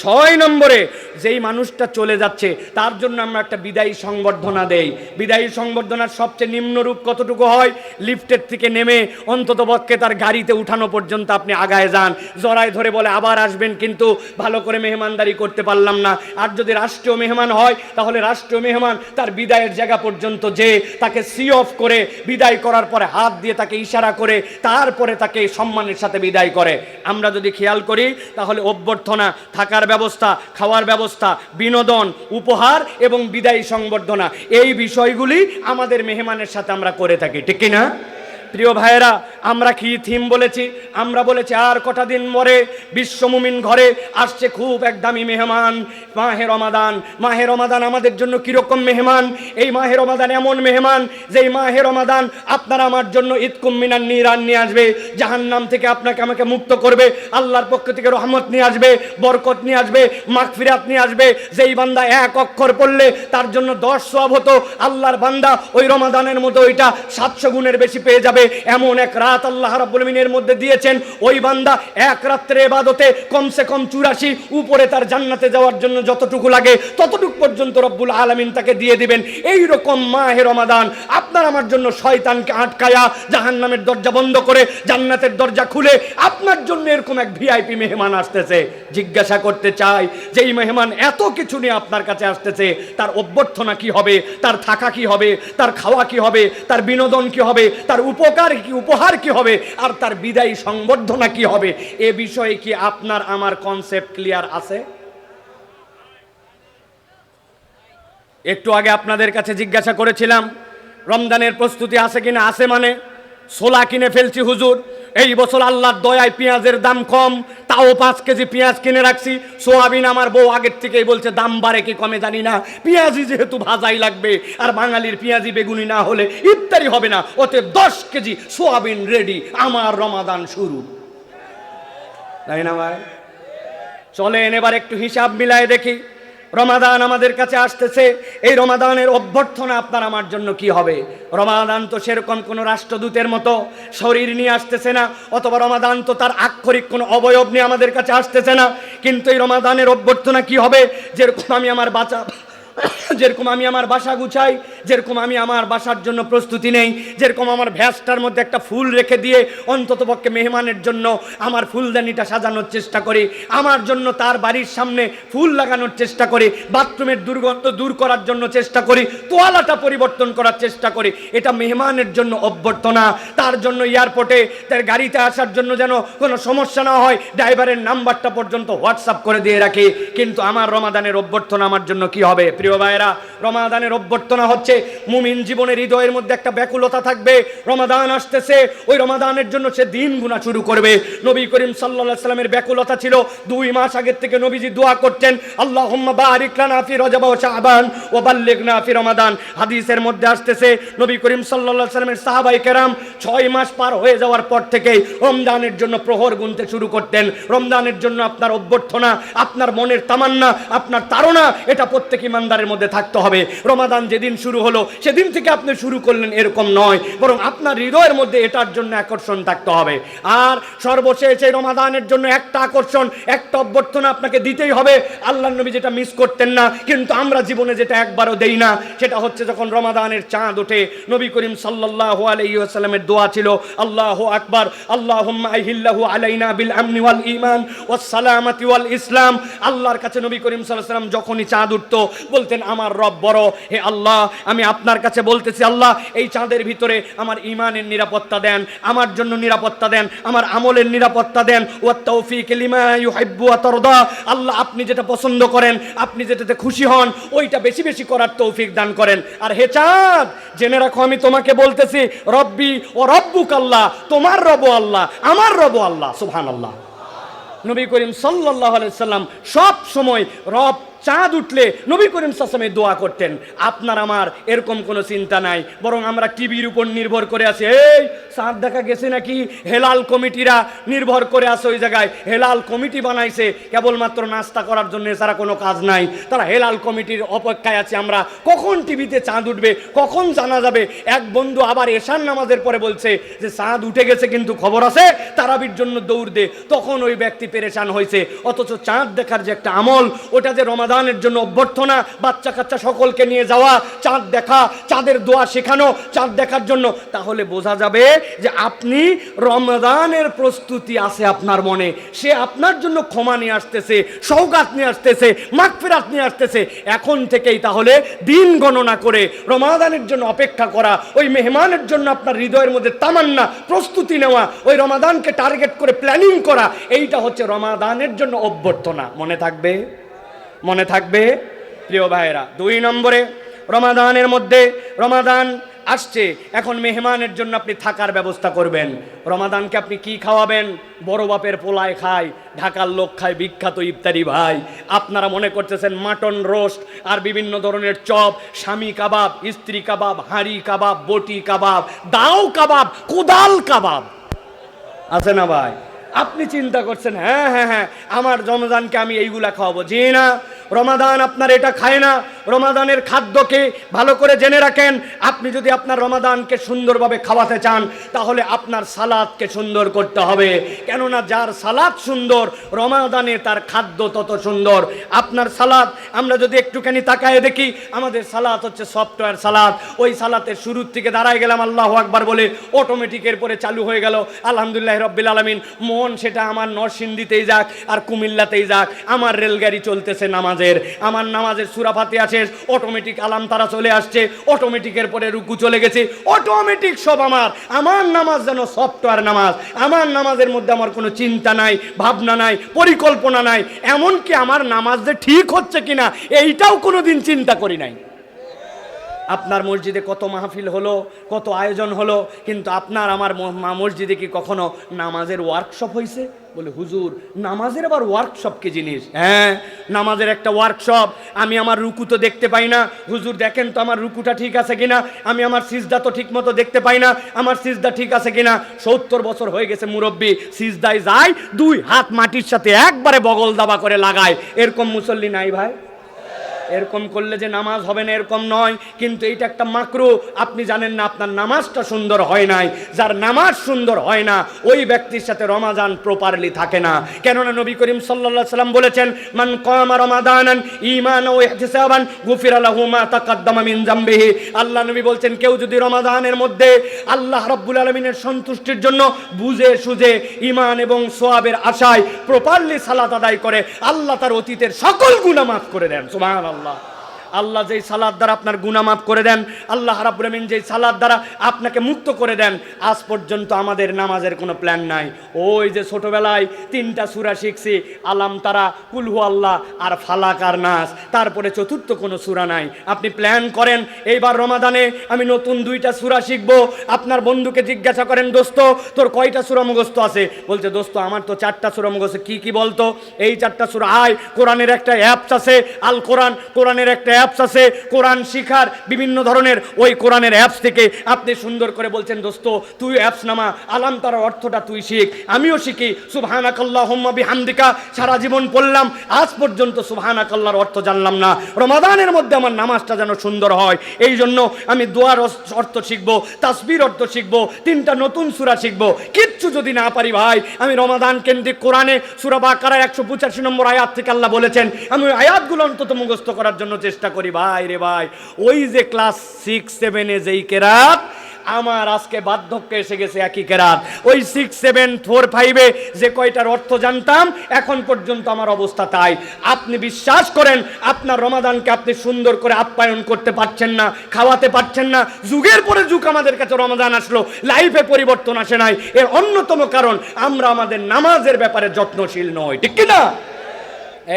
6 নম্বরে যেই মানুষটা চলে যাচ্ছে তার জন্য আমরা একটা বিদায়ী সংবর্ধনা দেই। বিদায়ী সংবর্ধনার সবচেয়ে নিম্নরূপ কতটুকু হয়? লিফটের থেকে নেমে অন্তত পক্ষে তার গাড়িতে উঠানো পর্যন্ত আপনি আগায় যান, জড়ায় ধরে বলে আবার আসবেন, কিন্তু ভালো করে মেহমানদারি করতে পারলাম না। আর যদি রাষ্ট্রীয় মেহমান হয় তাহলে রাষ্ট্রীয় মেহমান তার বিদায়ের জায়গা পর্যন্ত যে তাকে সি অফ করে বিদায় করার পরে হাত দিয়ে তাকে ইশারা করে তারপরে তাকে সম্মানের সাথে বিদায় করে। আমরা যদি খেয়াল করি তাহলে অভ্যর্থনা, থাকার ব্যবস্থা, খাওয়ার ব্যবস্থা, বিনোদন, উপহার এবং বিদায়ী সংবর্ধনা, এই বিষয়গুলি আমাদের মেহমানের সাথে আমরা করে থাকি, ঠিক কিনা? প্রিয় ভাইয়েরা, আমরা কি থিম বলেছি? আমরা বলেছি আর কটা দিন পরে বিশ্ব মুমিন ঘরে আসছে খুব এক দামি মেহমান, মাহে রমাদান। মাহে রমাদান আমাদের জন্য কিরকম মেহমান? এই মাহে রমাদান এমন মেহমান যেই মাহে রমাদান আপনার আমার জন্য ঈদকুম মিনান নিরান নিয়ে আসবে, জাহান্নাম থেকে আপনাকে আমাকে মুক্ত করবে, আল্লাহর পক্ষ থেকে রহমত নিয়ে আসবে, বরকত নিয়ে আসবে, মাগফিরাত নিয়ে আসবে। যেই বান্দা এক অক্ষর পড়লে তার জন্য 10 সওয়াব হতো, আল্লাহর বান্দা ওই রমাদানের মধ্যে ওইটা 700 গুণের বেশি পেয়ে যাবে। এমন এক রাত আল্লাহ রাব্বুল আমিনের মধ্যে দিয়েছেন, ওই বান্দা এক রাত্রে ইবাদতে কমসে কম 84 উপরে তার জান্নাতে যাওয়ার জন্য যতটুকু লাগে ততটুকু পর্যন্ত রব্বুল আলামিন তাকে দিয়ে দিবেন। এই রকম মাহে রমাদান আপনার আমার জন্য শয়তানকে আটকায়া জাহান্নামের দরজা বন্ধ করে জান্নাতের দরজা খুলে আপনার জন্য এরকম এক ভিআইপি মেহমান আসতেছে। জিজ্ঞাসা করতে চাই, যে এই মেহমান এত কিছু নিয়ে আপনার কাছে আসতেছে, তার অভ্যর্থনা কি হবে, তার থাকা কি হবে, তার খাওয়া কি হবে, তার বিনোদন কি হবে, তার উপকার কি, উপহার কি হবে, আর তার বিদায়ী সংবর্ধনা কি হবে? এ বিষয়ে কি আপনার আমার কনসেপ্ট ক্লিয়ার আছে? একটু আগে আপনাদের কাছে জিজ্ঞাসা করেছিলাম রমজানের প্রস্তুতি আছে কিনা। আছে মানে ছোলা কিনে ফেলছি হুজুর, এই বছর আল্লাহর দয়ায় পেঁয়াজের দাম কম, তাও 5 কেজি পেঁয়াজ কিনে রাখছি। সোয়াবিন আমার বউ আগের থেকেই বলছে দাম বাড়ে কি কমে জানি না, পেঁয়াজি যেহেতু ভাজাই লাগবে, আর বাঙালির পেঁয়াজি বেগুনি না হলে ইফতারি হবে না, ওতে 10 কেজি সোয়াবিন রেডি, আমার রমাদান শুরু। তাই না ভাই? চলেন এবার একটু হিসাব মিলায় দেখি। রমাদান আমাদের কাছে আসতেছে, এই রমাদানের অভ্যর্থনা আপনার আমার জন্য কি হবে? রমাদান তো সেরকম কোনো রাষ্ট্রদূতের মতো শরীর নিয়ে আসতেছে না, অথবা রমাদান তো তার আক্ষরিক কোনো অবয়ব নিয়ে আমাদের কাছে আসতেছে না। কিন্তু এই রমাদানের অভ্যর্থনা কি হবে? যেরকম আমি আমার বাসা গুছাই, যেরকম আমি আমার বাসার জন্য প্রস্তুতি নেই, যেরকম আমার ভ্যাসটার মধ্যে একটা ফুল রেখে দিয়ে অন্ততপক্ষে মেহমানের জন্য আমার ফুলদানিটা সাজানোর চেষ্টা করি, আমার জন্য তার বাড়ির সামনে ফুল লাগানোর চেষ্টা করি, বাথরুমের দুর্গন্ধ দূর করার জন্য চেষ্টা করি, তোয়ালাটা পরিবর্তন করার চেষ্টা করি, এটা মেহমানের জন্য অভ্যর্থনা। তার জন্য এয়ারপোর্টে তার গাড়িতে আসার জন্য যেন কোনো সমস্যা না হয়, ড্রাইভারের নাম্বারটা পর্যন্ত হোয়াটসঅ্যাপ করে দিয়ে রাখি। কিন্তু আমার রমাদানের অভ্যর্থনা আমার জন্য কি হবে? প্রিয় ভাইরা, রমাদানের অভ্যর্থনা হচ্ছে মুমিন জীবনের হৃদয়ের মধ্যে একটা ব্যাকুলতা থাকবে। রমাদান আসতেছে, ওই রমাদানের জন্য সে দিন গুণা শুরু করবে। নবী করিম সাল্লাল্লাহু আলাইহি সাল্লামের ব্যাকুলতা ছিল, 2 মাস আগের থেকে নবীজি দোয়া করতেন, আল্লাহুম্মা বারিক লানা ফি রজব ওয়া শাবান ওয়া বাল্লিগনা ফি রমাদান। হাদিসের মধ্যে আসতেছে নবী করিম সাল্লাল্লাহু আলাইহি সাল্লামের সাহাবায়ে কেরাম 6 মাস পার হয়ে যাওয়ার পর থেকে রমজানের জন্য প্রহর গুনতে শুরু করতেন। রমজানের জন্য আপনার অভ্যর্থনা, আপনার মনের তামান্না, আপনার তাড়না, এটা প্রত্যেক ইমানদারের মধ্যে থাকতে হবে। রমাদান যেদিন শুরু হলো সেদিন থেকে আপনি শুরু করলেন এরকম নয়, বরং আপনার হৃদয়ের মধ্যে এটার জন্য আকর্ষণ থাকতে হবে। আর সর্বশেষ এই রমাদানের জন্য একটা আকর্ষণ, একটা অভ্যর্থনা আপনাকে দিতেই হবে। আল্লাহর নবী যেটা মিস করতেন না, কিন্তু আমরা জীবনে যেটা একবারও দেই না, সেটা হচ্ছে যখন রমাদানের চাঁদ ওঠে। নবী করিম সাল্লাল্লাহু আলাইহি ওয়াসাল্লামের দোয়া ছিল, আল্লাহু আকবার, আল্লাহুম্মা আহিল্লাহু আলাইনা বিল আমনি ওয়াল ঈমান ওয়াস সালামাতি ওয়াল ইসলাম। আল্লাহর কাছে নবী করিম সাল্লাল্লাহু আলাইহি ওয়াসাল্লাম যখনই চাঁদ উঠতো বলতেন, আমার রব বড়, হে আল্লাহ আমি আপনার কাছে বলতেছি, আল্লাহ এই চাঁদের ভিতরে আমার ঈমানের নিরাপত্তা দেন, আমার জন্য নিরাপত্তা দেন, আমার আমলের নিরাপত্তা দেন, ওয়াত তাওফীক লিমা ইউহিব্বু ওয়া তারদা। আল্লাহ আপনি যেটা পছন্দ করেন, আপনি যেটাতে খুশি হন, ওইটা বেশি বেশি করার তৌফিক দান করেন। আর হে চাঁদ, জেনে রাখো আমি তোমাকে বলতেছি, রব্বি ও রব্বুক আল্লাহ, তোমার রব আল্লাহ, আমার রব আল্লাহ। সুবহানাল্লাহ। নবী করিম সাল্লাল্লাহু আলাইহি সাল্লাম সব সময় রব চাঁদ উঠলে নবী করিম সাল্লাল্লাহু আলাইহি ওয়াসাল্লাম দোয়া করতেন। আপনার আমার এরকম কোনো চিন্তা নাই, বরং আমরা টিভির উপর নির্ভর করে আছি। এই চাঁদ দেখা গেছে নাকি, হেলাল কমিটিরা নির্ভর করে আছে ওই জায়গায়, হেলাল কমিটি বানাইছে কেবলমাত্র নাস্তা করার জন্য, এছাড়া কোনো কাজ নাই। তারা হেলাল কমিটির অপেক্ষায় আছে আমরা, কখন টিভিতে চাঁদ উঠবে, কখন জানা যাবে। এক বন্ধু আবার এশার নামাজের পরে বলছে যে চাঁদ উঠে গেছে কিন্তু খবর আছে, তারাবির জন্য দৌড় দে। তখন ওই ব্যক্তি পেরেশান হয়েছে। অথচ চাঁদ দেখার যে একটা আমল, ওটা যে রমাদানের জন্য অভ্যর্থনা, বাচ্চা কাচ্চা সকলকে নিয়ে যাওয়া, চাঁদ দেখা, চাঁদের দোয়া শেখানো চাঁদ দেখার জন্য, তাহলে বোঝা যাবে যে আপনি রমাদানের প্রস্তুতি আছে আপনার মনে। সে আপনার জন্য ক্ষমা নিয়ে আসতেছে, সওগাত নিয়ে আসতেছে, মাগফিরাত নিয়ে আসতেছে। এখন থেকেই তাহলে দিন গণনা করে রমাদানের জন্য অপেক্ষা করা, ওই মেহমানের জন্য আপনার হৃদয়ের মধ্যে তামান্না, প্রস্তুতি নেওয়া, ওই রমাদানকে টার্গেট করে প্ল্যানিং করা, এইটা হচ্ছে রমাদানের জন্য অভ্যর্থনা। মনে থাকবে? মনে থাকবে প্রিয় ভাইয়েরা। 2 নম্বরে, রমাদানের মধ্যে রমাদান আসছে, এখন মেহমানের জন্য আপনি থাকার ব্যবস্থা করবেন। রমাদানকে আপনি কি খাওয়াবেন? বড় বাপের পোলায় খায়, ঢাকার লোক খায় বিখ্যাত ইফতারি ভাই। আপনারা মনে করতেছেন মাটন রোস্ট আর বিভিন্ন ধরনের চপ, স্বামী কাবাব, স্ত্রী কাবাব, হাঁড়ি কাবাব, বটি কাবাব, দাও কাবাব, কোদাল কাবাব আছে না ভাই? আপনি চিন্তা করছেন হ্যাঁ হ্যাঁ হ্যাঁ আমার রমাদানকে আমি এইগুলা খাওয়াবো। জি না, রমাদান আপনার এটা খায় না। রমাদানের খাদ্যকে ভালো করে জেনে রাখেন। আপনি যদি আপনার রমাদানকে সুন্দরভাবে খাওয়াতে চান তাহলে আপনার সালাদকে সুন্দর করতে হবে। কেননা যার সালাদ সুন্দর, রমাদানে তার খাদ্য তত সুন্দর। আপনার সালাদ আমরা যদি একটুখানি তাকায় দেখি, আমাদের সালাদ হচ্ছে সফটওয়্যার সালাদ। ওই সালাতের শুরুর থেকে দাঁড়ায় গেলাম আল্লাহু আকবার বলে, অটোমেটিকের পরে চালু হয়ে গেল আলহামদুলিল্লাহ রাব্বিল আলামিন। মন সেটা আমার নরসিংদীতেই যাক আর কুমিল্লাতেই যাক, আমার রেলগাড়ি চলতেছে নামাজের। আমার নামাজের সূরা ফাতিহা শেষ, অটোমেটিক আলাম তারা চলে আসছে, অটোমেটিকের পরে রুকু চলে গেছে, অটোমেটিক সব আমার নামাজ যেন সফটওয়্যার নামাজ। আমার নামাজের মধ্যে আমার কোনো চিন্তা নাই, ভাবনা নাই, পরিকল্পনা নাই। এমনকি আমার নামাজ যে ঠিক হচ্ছে কিনা এইটাও কোনোদিন চিন্তা করি নাই। আপনার মসজিদে কত মাহফিল হলো, কত আয়োজন হলো, কিন্তু আপনার আমার মসজিদে কি কখনো নামাজের ওয়ার্কশপ হয়েছে? বলে হুজুর নামাজের আবার ওয়ার্কশপ কি জিনিস? হ্যাঁ, নামাজের একটা ওয়ার্কশপ। আমি আমার রুকু তো দেখতে পাই না, হুজুর দেখেন তো আমার রুকুটা ঠিক আছে কিনা। আমি আমার সিজদা তো ঠিক মতো দেখতে পাই না, আমার সিজদা ঠিক আছে কিনা। 70 বছর হয়ে গেছে মুরব্বী, সিজদায় যায় 2 হাত মাটির সাথে একবারে বগল দাবা করে লাগায়। এরকম মুসল্লি নাই ভাই? এরকম করলে যে নামাজ হবে না এরকম নয়, কিন্তু এইটা একটা মাকরু। আপনি জানেন না আপনার নামাজটা সুন্দর হয় নাই। যার নামাজ সুন্দর হয় না ওই ব্যক্তির সাথে রমাদান প্রপারলি থাকে না। কেননা নবী করিম সাল্লাল্লাহু আলাইহি সাল্লাম বলেছেন, মান কামা রমাদানান ঈমানান ওয়া ইহতিসাবান গুফিরা লাহু মা তাকাদ্দামা মিন যামবিহি। আল্লাহ নবী বলছেন, কেউ যদি রমাদানের মধ্যে আল্লাহ রাব্বুল আলামিনের সন্তুষ্টির জন্য বুঝে সুঝে ঈমান এবং সওয়াবের আশায় প্রপারলি সালাত আদায় করে, আল্লাহ তার অতীতের সকল গুনাহ মাফ করে দেন। সুবহানাল্লাহ। আল্লাহ যেই সালাত দ্বারা আপনার গুনাহ মাফ করে দেন, আল্লাহ রাব্বুল আমিন যেই সালাত দ্বারা আপনাকে মুক্ত করে দেন। আজ পর্যন্ত আমাদের নামাজের কোনো প্ল্যান নাই। ওই যে ছোটবেলায় 3টা সূরা শিখছি, আলাম তারা, কুল হু আল্লাহ আর ফালাক আর নাস, তারপরে চতুর্থ কোনো সূরা নাই। আপনি প্ল্যান করেন এইবার রমাদানে আমি নতুন 2টা সূরা শিখব। আপনার বন্ধুকে জিজ্ঞাসা করেন, দোস্ত তোর কয়টা সূরা মুখস্থ আছে? বলছে, দোস্ত আমার তো 4টা সূরা মুখস্থ। কি কি বলতো? এই 4টা সূরা। কোরআনের একটা অ্যাপস আছে আল কোরআন, কোরআনের একটা অ্যাপস আছে কোরআন শিখার বিভিন্ন ধরনের। ওই কোরআনের অ্যাপস থেকে আপনি সুন্দর করে বলছেন, দোস্ত তুই অ্যাপস নামা, আলাম তার অর্থটা তুই শিখ, আমিও শিখি। সুবহানাকাল্লাহুম্মা বিহামদিকা সারা জীবন পড়লাম, আজ পর্যন্ত সুবহানাকাল্লাহর অর্থ জানলাম না। রমাদানের মধ্যে আমার নামাজটা যেন সুন্দর হয়, এই জন্য আমি দোয়ার অর্থ শিখবো, তাসবির অর্থ শিখবো, 3টা নতুন সূরা শিখবো। কিচ্ছু যদি না পারি ভাই, আমি রমাদান কেন্দ্রিক কোরআনে সূরা বাকারা 185 নম্বর আয়াত থেকে আল্লাহ বলেছেন, আমি ওই আয়াতগুলো অন্তত মুখস্থ করার জন্য চেষ্টা করি। ভাই রে ভাই, ওই যে ক্লাস 6-7 যেই কেরাত, আমার আজকে বার্ধক্যে এসে গেছে একই কেরাত। ওই 6, 7, 4, 5 যে কয়টার অর্থ জানতাম এখন পর্যন্ত আমার অবস্থা তাই। আপনি বিশ্বাস করেন আপনার রমাদানকে আপনি সুন্দর করে আপ্যায়ন করতে পারছেন না, খাওয়াতে পারছেন না। যুগের পরে যুগ আমাদের কাছে রমাদান আসলো, লাইফে পরিবর্তন আসে নাই। এর অন্যতম কারণ আমরা আমাদের নামাজের ব্যাপারে যত্নশীল নই, ঠিক কি না?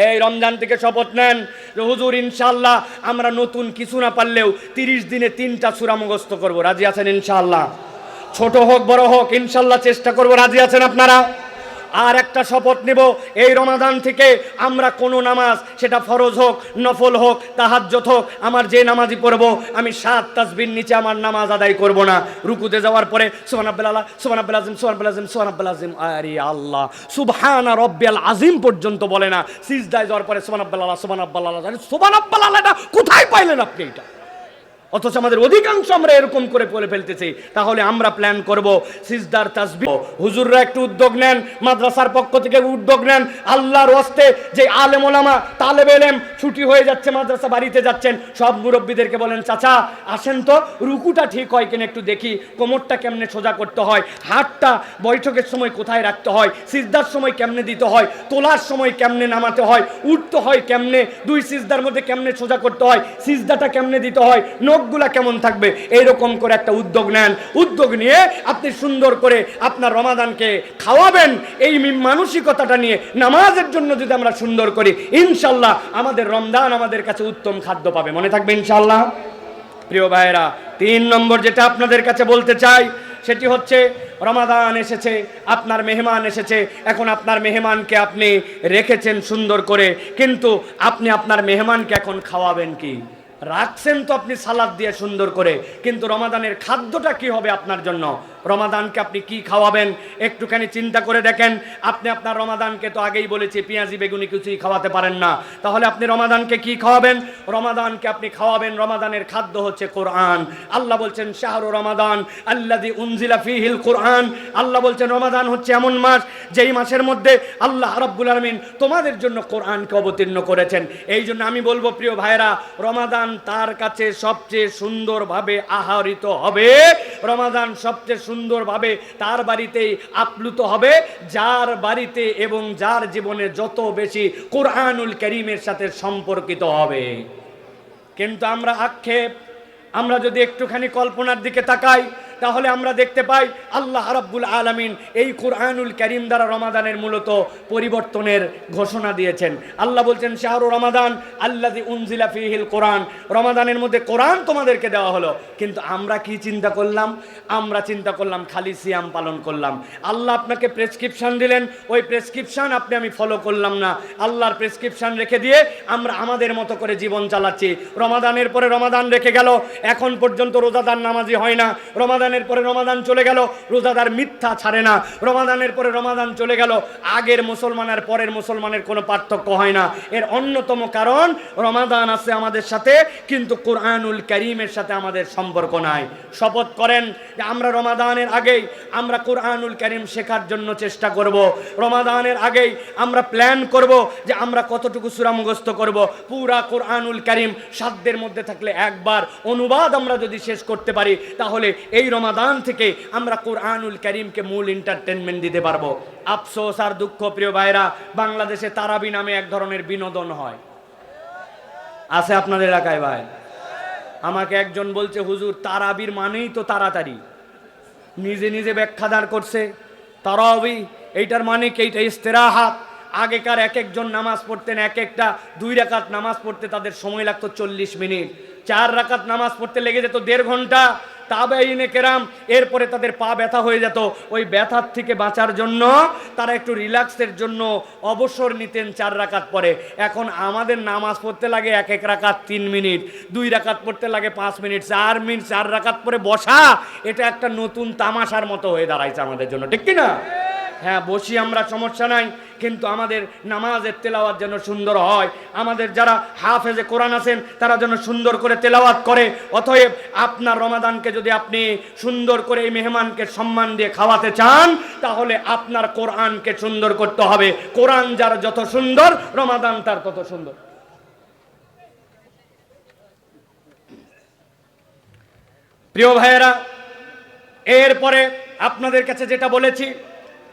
এই রমজান থেকে শপথ নেন যে হুজুর ইনশাআল্লাহ আমরা নতুন কিছু না পারলেও 30 দিনে 3টা সূরা মুখস্থ করব। রাজি আছেন ইনশাআল্লাহ? ছোট হোক বড় হোক ইনশাআল্লাহ চেষ্টা করব। রাজি আছেন আপনারা? আর একটা শপথ নেব, এই রমাদান থেকে আমরা কোনো নামাজ, সেটা ফরজ হোক, নফল হোক, তাহাজ্জুদ হোক, আমার যে নামাজই পড়ব আমি 7 তাসবির নিচে আমার নামাজ আদায় করব না। রুকুতে যাওয়ার পরে সুবহানাল্লাহ, সুবহানাল্লাহ, সুবহানাল্লাহ, সুবহানাল্লাহ, আরে আল্লাহ, সুবহানা রাব্বিয়াল আযীম পর্যন্ত বলে না। সিজদায় যাওয়ার পরে সুবহানাল্লাহ, সুবহানাল্লাহ, সুবহানাল্লাহ, এটা কোথায় পাইলেন আপনি এটা? অথচ আমাদের অধিকাংশ আমরা এরকম করে বলে ফেলতেছি। তাহলে আমরা প্ল্যান করব সিজদার তাসবিহ। হুজুররা একটু উদ্যোগ নেন, মাদ্রাসার পক্ষ থেকে উদ্যোগ নেন। আল্লাহর ওয়াস্তে যে আলেম ওলামা তালেবে ইলম ছুটি হয়ে যাচ্ছে, মাদ্রাসা বাড়িতে যাচ্ছেন, সব মুরব্বীদেরকে বলেন, চাচা আসেন তো রুকুটা ঠিক হয় কিনা একটু দেখি, কোমরটা কেমনে সোজা করতে হয়, হাতটা বৈঠকের সময় কোথায় রাখতে হয়, সিজদার সময় কেমনে দিতে হয়, তোলার সময় কেমনে নামাতে হয়, উঠতে হয় কেমনে, 2 সিজদার মধ্যে কেমনে সোজা করতে হয়, সিজদাটা কেমনে দিতে হয়, গুলা কেমন থাকবে, এইরকম করে একটা উদ্যোগ নেন। উদ্যোগ নিয়ে আপনি সুন্দর করে আপনার রমাদানকে খাওয়াবেন। এই মানসিকতাটা নিয়ে নামাজের জন্য যদি আমরা সুন্দর করি, ইনশাআল্লাহ আমাদের রমজান আমাদের কাছে উত্তম খাদ্য পাবে। মনে থাকবে ইনশাআল্লাহ? প্রিয় ভাইরা, 3 নম্বর যেটা আপনাদের কাছে বলতে চাই সেটি হচ্ছে রমাদান এসেছে, আপনার মেহমান এসেছে। এখন আপনার মেহমানকে আপনি রেখেছেন সুন্দর করে, কিন্তু আপনি আপনার মেহমানকে এখন খাওয়াবেন কি? রাখছেন তো আপনি সালাদ দিয়ে সুন্দর করে, কিন্তু রমাদানের খাদ্যটা কি হবে আপনার জন্য? রমাদানকে আপনি কি খাওয়াবেন একটুখানি চিন্তা করে দেখেন। আপনি আপনার রমাদানকে তো আগেই বলেছি পেঁয়াজি বেগুনি কিছুই খাওয়াতে পারেন না, তাহলে আপনি রমাদানকে কি খাওয়াবেন? রমাদানকে আপনি খাওয়াবেন, রমাদানের খাদ্য হচ্ছে কোরআন। আল্লাহ বলছেন শাহরু রমাদান আল্লাযী উনজিলা ফীহিল কোরআন। আল্লাহ বলছেন রমাদান হচ্ছে এমন মাস যেই মাসের মধ্যে আল্লাহ রাব্বুল আলামিন তোমাদের জন্য কোরআনকে অবতীর্ণ করেছেন। এই জন্য আমি বলবো প্রিয় ভাইরা, রমাদান তার কাছে সবচেয়ে সুন্দরভাবে আহরিত হবে, রমাদান সবচেয়ে সুন্দরভাবে তার বাড়িতেই আপ্লুত হবে যার বাড়িতে এবং যার জীবনে যত বেশি কোরআনুল কারীমের সাথে সম্পর্কিত হবে। কিন্তু আমরা আক্ষেপ, আমরা যদি একটুখানি কল্পনার দিকে তাকাই তাহলে আমরা দেখতে পাই আল্লাহ রাব্বুল আলামিন এই কোরআনুল কারীম দ্বারা রমাদানের মূলত পরিবর্তনের ঘোষণা দিয়েছেন। আল্লাহ বলছেন শাহরু রমাদান আল্লাযী উনজিলা ফীহিল কোরআন, রমাদানের মধ্যে কোরআন তোমাদেরকে দেওয়া হলো। কিন্তু আমরা কি চিন্তা করলাম? আমরা চিন্তা করলাম খালি সিয়াম পালন করলাম। আল্লাহ আপনাকে প্রেসক্রিপশন দিলেন, ওই প্রেসক্রিপশন আপনি আমি ফলো করলাম না, আল্লাহর প্রেসক্রিপশন রেখে দিয়ে আমরা আমাদের মতো করে জীবন চালাচ্ছি। রমাদানের পরে রমাদান রেখে গেল, এখন পর্যন্ত রোজাদার নামাজি হয় না। রমাদানের পরে রমাদান চলে গেল, রোজাদার মিথ্যা ছাড়ে না। রমাদানের পরে রমাদান চলে গেল, আগের মুসলমান আর পরের মুসলমানের কোনো পার্থক্য হয় না। এর অন্যতম কারণ রমাদান আছে আমাদের সাথে, কিন্তু কোরআনুল কারীমের সাথে আমাদের সম্পর্ক নাই। শপথ করেন যে আমরা রমাদানের আগেই আমরা কোরআনুল কারীম শেখার জন্য চেষ্টা করব। রমাদানের আগেই আমরা প্ল্যান করব যে আমরা কতটুকু সূরা মুখস্থ করব। পুরা কোরআনুল কারীম সাধ্যের মধ্যে থাকলে একবার অনুবাদ আমরা যদি শেষ করতে পারি, তাহলে এই রমাদান থেকে আমরা কোরআনুল কারীমকে মূল এন্টারটেনমেন্ট দিতে পারবো। আফসোস আর দুঃখ প্রিয় ভাইরা, বাংলাদেশে তারাবি নামে এক ধরনের বিনোদন হয়, আছে আপনাদের এলাকায় ভাই? আমাকে একজন বলছে হুজুর তারাবির মানেই তো তাড়াতাড়ি, নিজে নিজে ব্যাখ্যা দাঁড় করছে। তারাবি এইটার মানে কি? এইটা ইস্তেরাহাত। আগেকার এক একজন নামাজ পড়তেন, এক একটা 2 রাকাত নামাজ পড়তে তাদের সময় লাগতো 40 মিনিট, 4 রাকাত নামাজ পড়তে লেগে যেত 1.5 ঘন্টা। তাবেঈনে কেরাম এরপরে তাদের পা ব্যথা হয়ে যেত, ওই ব্যথার থেকে বাঁচার জন্য তারা একটু রিল্যাক্সের জন্য অবসর নিতেন 4 রাকাত পরে। এখন আমাদের নামাজ পড়তে লাগে এক এক রাকাত 3 মিনিট, 2 রাকাত পড়তে লাগে 5 মিনিট, 4 মিনিট 4 রাকাত পরে বসা, এটা একটা নতুন তামাশার মতো হয়ে দাঁড়াইছে আমাদের জন্য, ঠিক কি না? হ্যাঁ, বসি আমরা, সমস্যা নাই, কিন্তু আমাদের নামাজের তেলাওয়াত যেন সুন্দর হয়, আমাদের যারা হাফেজে কোরআন আছেন তারা যেন সুন্দর করে তেলাওয়াত করে। অতএব আপনার রমাদানকে যদি আপনি সুন্দর করে এই মেহমানকে সম্মান দিয়ে খাওয়াতে চান, তাহলে আপনার কোরআনকে সুন্দর করতে হবে। কোরআন যার যত সুন্দর, রমাদান তার তত সুন্দর। প্রিয় ভাইয়েরা, এরপরে আপনাদের কাছে যেটা বলেছি,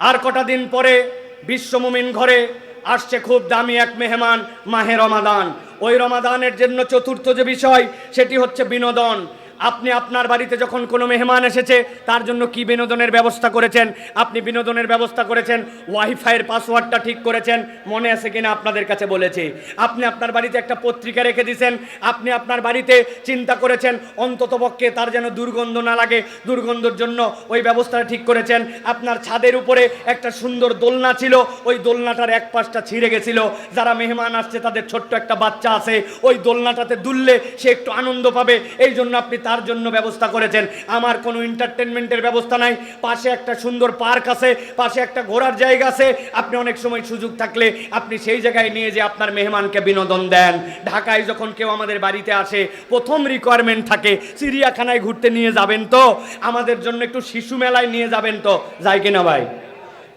আর কটা দিন পরে বিশ্ব মুমিন ঘরে আসছে খুব দামি এক মেহমান, মাহে রমাদান। ওই রমাদানের জন্য চতুর্থ যে বিষয় সেটি হচ্ছে বিনোদন। আপনি আপনার বাড়িতে যখন কোনো মেহমান এসেছে তার জন্য কি বিনোদনের ব্যবস্থা করেছেন? আপনি বিনোদনের ব্যবস্থা করেছেন, ওয়াইফাইয়ের পাসওয়ার্ডটা ঠিক করেছেন, মনে আছে কিনা আপনাদের কাছে বলেছি। আপনি আপনার বাড়িতে একটা পত্রিকা রেখে দিয়েছেন, আপনি আপনার বাড়িতে চিন্তা করেছেন অন্ততপক্ষে তার যেন দুর্গন্ধ না লাগে, দুর্গন্ধের জন্য ওই ব্যবস্থাটা ঠিক করেছেন। আপনার ছাদের উপরে একটা সুন্দর দোলনা ছিল, ওই দোলনাটার এক পাশটা ছিঁড়ে গেছিল, যারা মেহমান আসছে তাদের ছোট্ট একটা বাচ্চা আছে, ওই দোলনাটাতে দুললে সে একটু আনন্দ পাবে, এই জন্য আপনি তার জন্য ব্যবস্থা করেছেন। আমার কোনো এন্টারটেনমেন্টের ব্যবস্থা নাই, পাশে একটা সুন্দর পার্ক আছে, পাশে একটা ঘোরার জায়গা আছে, আপনি অনেক সময় সুযোগ থাকলে আপনি সেই জায়গায় নিয়ে যে আপনার মেহমানকে বিনোদন দেন। ঢাকায় যখন কেউ আমাদের বাড়িতে আসে, প্রথম রিকোয়ারমেন্ট থাকে চিড়িয়াখানায় ঘুরতে নিয়ে যাবেন তো, আমাদের জন্য একটু শিশু মেলায় নিয়ে যাবেন তো, যায় কিনা ভাই?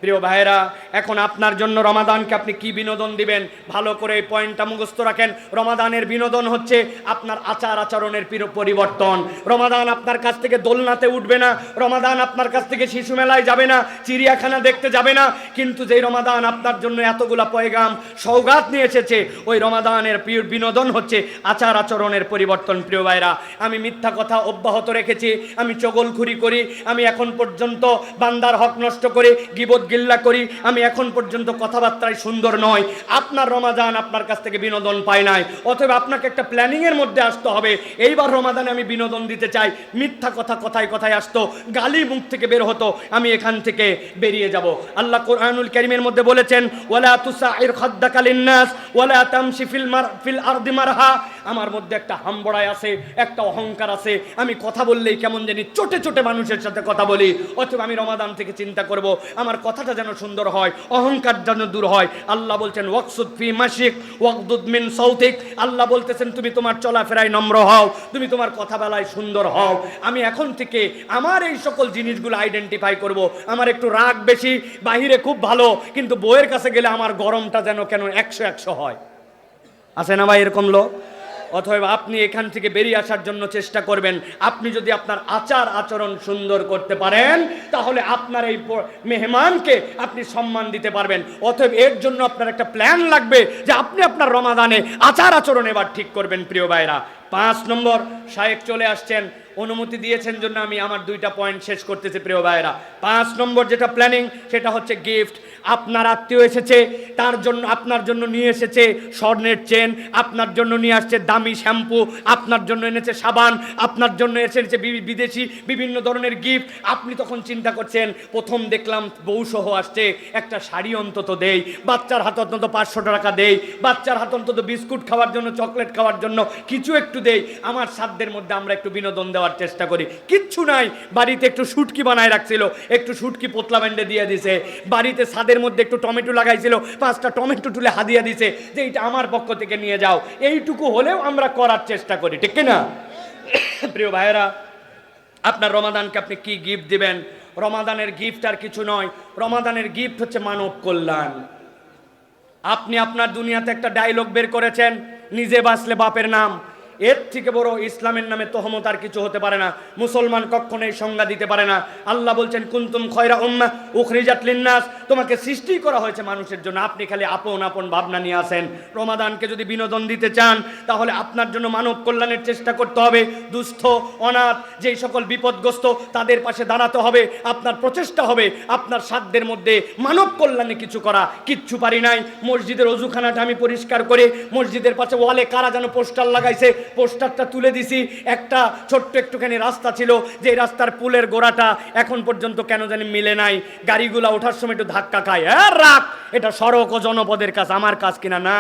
প্রিয় ভাইয়েরা, এখন আপনার জন্য রমাদানকে আপনি কি বিনোদন দিবেন, ভালো করে এই পয়েন্টটা মুখস্থ রাখেন। রমাদানের বিনোদন হচ্ছে আপনার আচার আচরণের পরিবর্তন। রমাদান আপনার কাছ থেকে দোলনাতে উঠবে না, রমাদান আপনার কাছ থেকে শিশু মেলায় যাবে না, চিড়িয়াখানা দেখতে যাবে না, কিন্তু যেই রমাদান আপনার জন্য এতগুলা পয়গাম সওগাত নিয়ে এসেছে, ওই রমাদানের বিনোদন হচ্ছে আচার আচরণের পরিবর্তন। প্রিয় ভাইরা, আমি মিথ্যা কথা অব্যাহত রেখেছি, আমি চগলখুরি করি, আমি এখন পর্যন্ত বান্দার হক নষ্ট করে গীবত গিল্লা করি, আমি এখন পর্যন্ত কথাবার্তায় সুন্দর নয়, আপনার রমাদান আপনার কাছ থেকে বিনোদন পায় নাই, অতএব আপনাকে একটা প্ল্যানিংয়ের মধ্যে আসতে হবে। এইবার রমাদানে আমি বিনোদন দিতে চাই, মিথ্যা কথা কথায় কথায় আসতো, গালি মুখ থেকে বের হতো, আমি এখান থেকে বেরিয়ে যাব। আল্লাহ কোরআনুল কারীমের মধ্যে বলেছেন, ওয়ালা তুসাইর খাদ্দাকা লিন্নাস ওয়ালা তামশি ফিল আরদি মারহা। আমার মধ্যে একটা হামবড়াই আছে, একটা অহংকার আছে, আমি কথা বললেই কেমন জানি চোটে চোটে মানুষের সাথে কথা বলি। অথবা আমি রমাদান থেকে চিন্তা করব আমার কথাটা যেন সুন্দর হয়, অহংকার যেন দূর হয়। আল্লাহ বলছেন ওয়াকসুদ ফি মাশিক ওয়াকদুদ মিন সাউতিক। আল্লাহ বলতেছেন তুমি তোমার চলাফেরায় নম্র হও, তুমি তোমার কথা বলায় সুন্দর হও। আমি এখন থেকে আমার এই সকল জিনিসগুলো আইডেন্টিফাই করব। আমার একটু রাগ বেশি, বাহিরে খুব ভালো, কিন্তু বউয়ের কাছে গেলে আমার গরমটা যেন কেন 100 হয়। আছে না ভাই এরকম লোক? অথবা আপনি এখান থেকে বেরিয়ে আসার জন্য চেষ্টা করবেন। আপনি যদি আপনার আচার আচরণ সুন্দর করতে পারেন, তাহলে আপনার এই মেহমানকে আপনি সম্মান দিতে পারবেন। অতএব এর জন্য আপনার একটা প্ল্যান লাগবে যে আপনি আপনার রমাদানে আচার আচরণ এবার ঠিক করবেন। প্রিয় ভাইরা, 5 নম্বর, শায়েখ চলে আসছেন, অনুমতি দিয়েছেন জন্য আমি আমার 2টা পয়েন্ট শেষ করতেছি। প্রিয় ভাইরা, 5 নম্বর যেটা প্ল্যানিং, সেটা হচ্ছে গিফট। আপনার আত্মীয় এসেছে, তার জন্য আপনার জন্য নিয়ে এসেছে স্বর্ণের চেন, আপনার জন্য নিয়ে আসছে দামি শ্যাম্পু, আপনার জন্য এনেছে সাবান, আপনার জন্য এসেছে বিদেশি বিভিন্ন ধরনের গিফট। আপনি তখন চিন্তা করছেন, প্রথম দেখলাম বউসহ আসছে, একটা শাড়ি অন্তত দেই, বাচ্চার হাতে অন্তত 500 টাকা দেই, বাচ্চার হাতে অন্তত বিস্কুট খাওয়ার জন্য, চকলেট খাওয়ার জন্য কিছু একটু দেই। আমার সাধ্যের মধ্যে আমরা একটু বিনোদন দেওয়ার চেষ্টা করি। কিচ্ছু নাই, বাড়িতে একটু শুটকি বানায় রাখছিল, একটু শুটকি পোতলা বেন্ডে দিয়ে দিছে, বাড়িতে ছাদের মধ্যে একটু টমেটো লাগাইছিল, 5টা টমেটো তুলে হাদিয়া দিছে যে এইটা আমার পক্ষ থেকে নিয়ে যাও। এইটুকু হলেও আমরা করার চেষ্টা করি, ঠিক না? প্রিয় ভাইয়েরা, আপনার রমাদানকে আপনি কি গিফট দিবেন? রমাদানের গিফট আর কিছু নয়, রমাদানের গিফট হচ্ছে মানব কল্যাণ। আপনি আপনার দুনিয়াতে একটা ডায়লগ বের করেছেন, নিজে বাঁচলে বাপের নাম। এর থেকে বড় ইসলামের নামে তহমত আর কিছু হতে পারে না। মুসলমান কখনো এই সংজ্ঞা দিতে পারে না। আল্লাহ বলছেন কুনতুম খয়রা উম্মাহ উখরিজাত লিন্নাস, তোমাকে সৃষ্টি করা হয়েছে মানুষের জন্য, আপনি খালি আপন আপন ভাবনা নিয়ে আসেন। রমাদানকে যদি বিনোদন দিতে চান, তাহলে আপনার জন্য মানব কল্যাণের চেষ্টা করতে হবে। দুস্থ, অনাথ, যেই সকল বিপদগ্রস্ত, তাদের পাশে দাঁড়াতে হবে। আপনার প্রচেষ্টা হবে আপনার সাধ্যের মধ্যে মানব কল্যাণে কিছু করা। কিচ্ছু পারি নাই, মসজিদের অজুখানাটা আমি পরিষ্কার করে, মসজিদের পাশে ওয়ালে কারা যেন পোস্টার লাগাইছে, পোস্টারটা তুলে দিছি। একটা ছোট্ট একটুখানি রাস্তা ছিল, যে রাস্তার পুলের গোড়াটা এখন পর্যন্ত কেন জানি মিলে নাই, গাড়িগুলা ওঠার সময় একটু ধাক্কা খায়। রাখ, এটা সড়ক ও জনপদের কাজ, আমার কাজ কিনা না।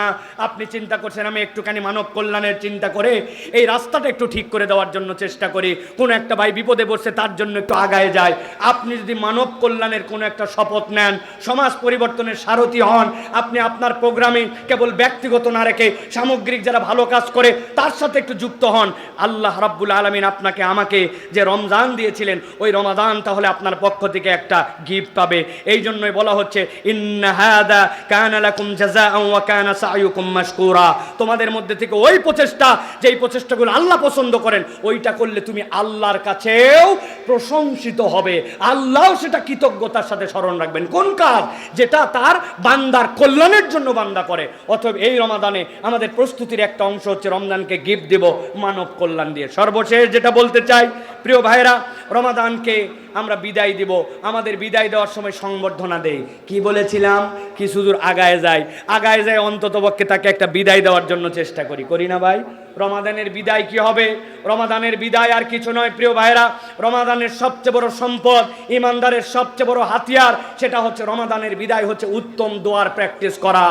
আপনি চিন্তা করছেন আমি একটুখানি মানব কল্যাণের চিন্তা করে এই রাস্তাটা একটু ঠিক করে দেওয়ার জন্য চেষ্টা করি। কোনো একটা ভাই বিপদে পড়ছে, তার জন্য একটু আগায় যায়। আপনি যদি মানব কল্যাণের কোনো একটা শপথ নেন, সমাজ পরিবর্তনের সারথি হন, আপনি আপনার প্রোগ্রামে কেবল ব্যক্তিগত না রেখে সামগ্রিক যারা ভালো কাজ করে তার সাথে একটু যুক্ত হন। আল্লাহ রাব্বুল আলামিন আপনাকে আমাকে যে রমজান দিয়েছিলেন, ওই রমাদান তাহলে আপনার পক্ষ থেকে একটা গিফট পাবে। এই জন্যই বলা হচ্ছে ইন্না হাদা কানা লাকুম জাযাআন ওয়া কানা সাইয়ুকুম মাশকুরা। তোমাদের মধ্যে থেকে ওই প্রচেষ্টা, যেই প্রচেষ্টাগুলো আল্লাহ পছন্দ করেন, ওইটা করলে তুমি আল্লাহর কাছেও প্রশংসিত হবে, আল্লাহও সেটা কৃতজ্ঞতার সাথে স্মরণ রাখবেন। কোন কাজ? যেটা তার বান্দার কল্যাণের জন্য বান্দা করে। অতএব এই রমাদানে আমাদের প্রস্তুতির একটা অংশ হচ্ছে রমজানকে গিফট দেব মানব কল্যাণ দিয়ে। সর্বশেষ যেটা বলতে চাই, প্রিয় ভাইরা, রমাদানকে আমরা বিদায় দিব, আমাদের বিদায় দেওয়ার সময় সংবর্ধনা দেই। কি বলেছিলাম? কিছু দূর আগায় যায় অন্ততপক্ষে তাকে একটা বিদায় দেওয়ার জন্য চেষ্টা করি না ভাই? রমাদানের বিদায় কি হবে? রমাদানের বিদায় আর কিছু নয় প্রিয় ভাইরা, রমাদানের সবচেয়ে বড় সম্পদ, ইমানদারের সবচেয়ে বড় হাতিয়ার, সেটা হচ্ছে রমাদানের বিদায় হচ্ছে উত্তম দোয়ার প্র্যাকটিস করা।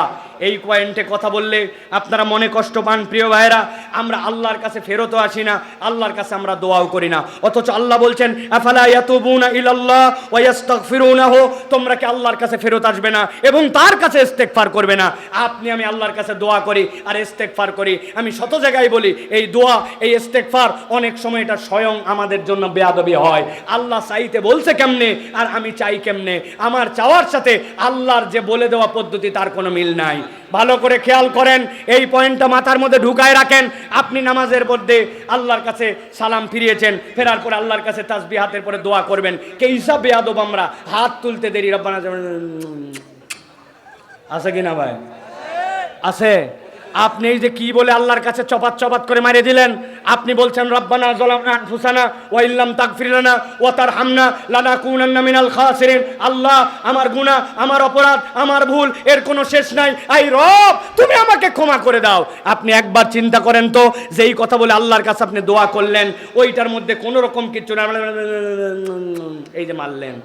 এই পয়েন্টে কথা বললে আপনারা মনে কষ্ট পান প্রিয় ভাইরা। আমরা আল্লাহর কাছে ফেরতও আসি না, আল্লাহর কাছে আমরা দোয়াও করি না, অথচ আল্লাহ বলছেন আফালা ইয়াতুবুনা ইলাল্লাহ ওয়া ইস্তাগফিরুনাহু, তোমরা কি আল্লাহর কাছে ফেরত আসবে না এবং তার কাছে ইস্তেগফার করবে না? আপনি আমি আল্লাহর কাছে দোয়া করি আর ইস্তেগফার করি। আমি শত জায়গায় বলি এই দোয়া, এই ইস্তেগফার অনেক সময় এটা স্বয়ং আমাদের জন্য বেয়াদবি হয়। আল্লাহ চাইতে বলছে কেমনে আর আমি চাই কেমনে? আমার চাওয়ার সাথে আল্লাহর যে বলে দেওয়া পদ্ধতি তার কোনো মিল নাই। ভালো করে খেয়াল করেন, এই পয়েন্টটা মাথার মধ্যে ঢুকায় রাখেন। আপনি নামাজের মধ্যে আল্লাহর কাছে সালাম ফিরিয়েছেন, ফেরার পরে আল্লাহর কাছে তাসবিহ হাতের পরে দোয়া করবেন। কে হিসাব বেয়াদব আমরা, হাত তুলতে দেরি রব্বানা আছে কি না ভাই? আছে? আপনি এই যে কি বলে আল্লাহর কাছে চপাত চপাত করে মারিয়ে দিলেন। আপনি বলছেন রব্বানা যালামনা আনফুসানা ওয়া ইল্লাম তাগফির লানা ওয়া তারহামনা লানাকুনান্না মিনাল খাসিরিন। আল্লাহ, আমার গুনাহ, আমার অপরাধ, আমার ভুল, এর কোনো শেষ নাই। আই রব, তুমি আমাকে ক্ষমা করে দাও। আপনি একবার চিন্তা করেন তো, যেই কথা বলে আল্লাহর কাছে আপনি দোয়া করলেন, ওইটার মধ্যে কোনো রকম কিছু না, এই যে মারলেন।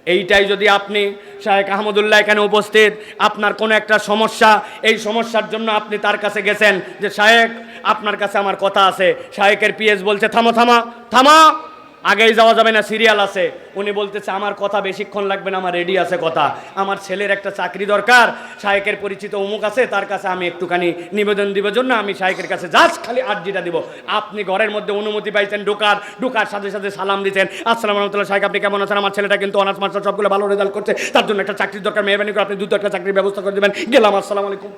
এইটাই যদি আপনি শায়েখ আহমদুল্লাহ এখানে উপস্থিত, আপনার কোনো একটা সমস্যা, এই সমস্যার জন্য আপনি তার কাছে গেছেন যে শায়েখ আপনার কাছে আমার কথা আছে। শায়েখের পিএস বলছে থামো থামা থামা, আগেই যাওয়া যাবে না, সিরিয়াল আছে। উনি বলতেছে আমার কথা বেশিক্ষণ লাগবে না, আমার রেডি আছে কথা, আমার ছেলের একটা চাকরি দরকার, শায়েখের পরিচিত অমুক আছে, তার কাছে আমি একটুখানি নিবেদন দিবার জন্য আমি শায়েখের কাছে জাস্ট খালি আর্জিটা দিব। আপনি ঘরের মধ্যে অনুমতি পাইছেন ঢোকার সাথে সাথে সালাম দিচ্ছেন, আসসালামু আলাইকুম শায়েখ, আপনি কেমন আছেন? আমার ছেলেটা কিন্তু অনার্স মাস্টার সবগুলো ভালো রেজাল্ট করছে, তার জন্য একটা চাকরির দরকার, মেহরবানি করে আপনি দ্রুত একটা চাকরির ব্যবস্থা করে দেবেন। গেলাম, আসসালামু আলাইকুম।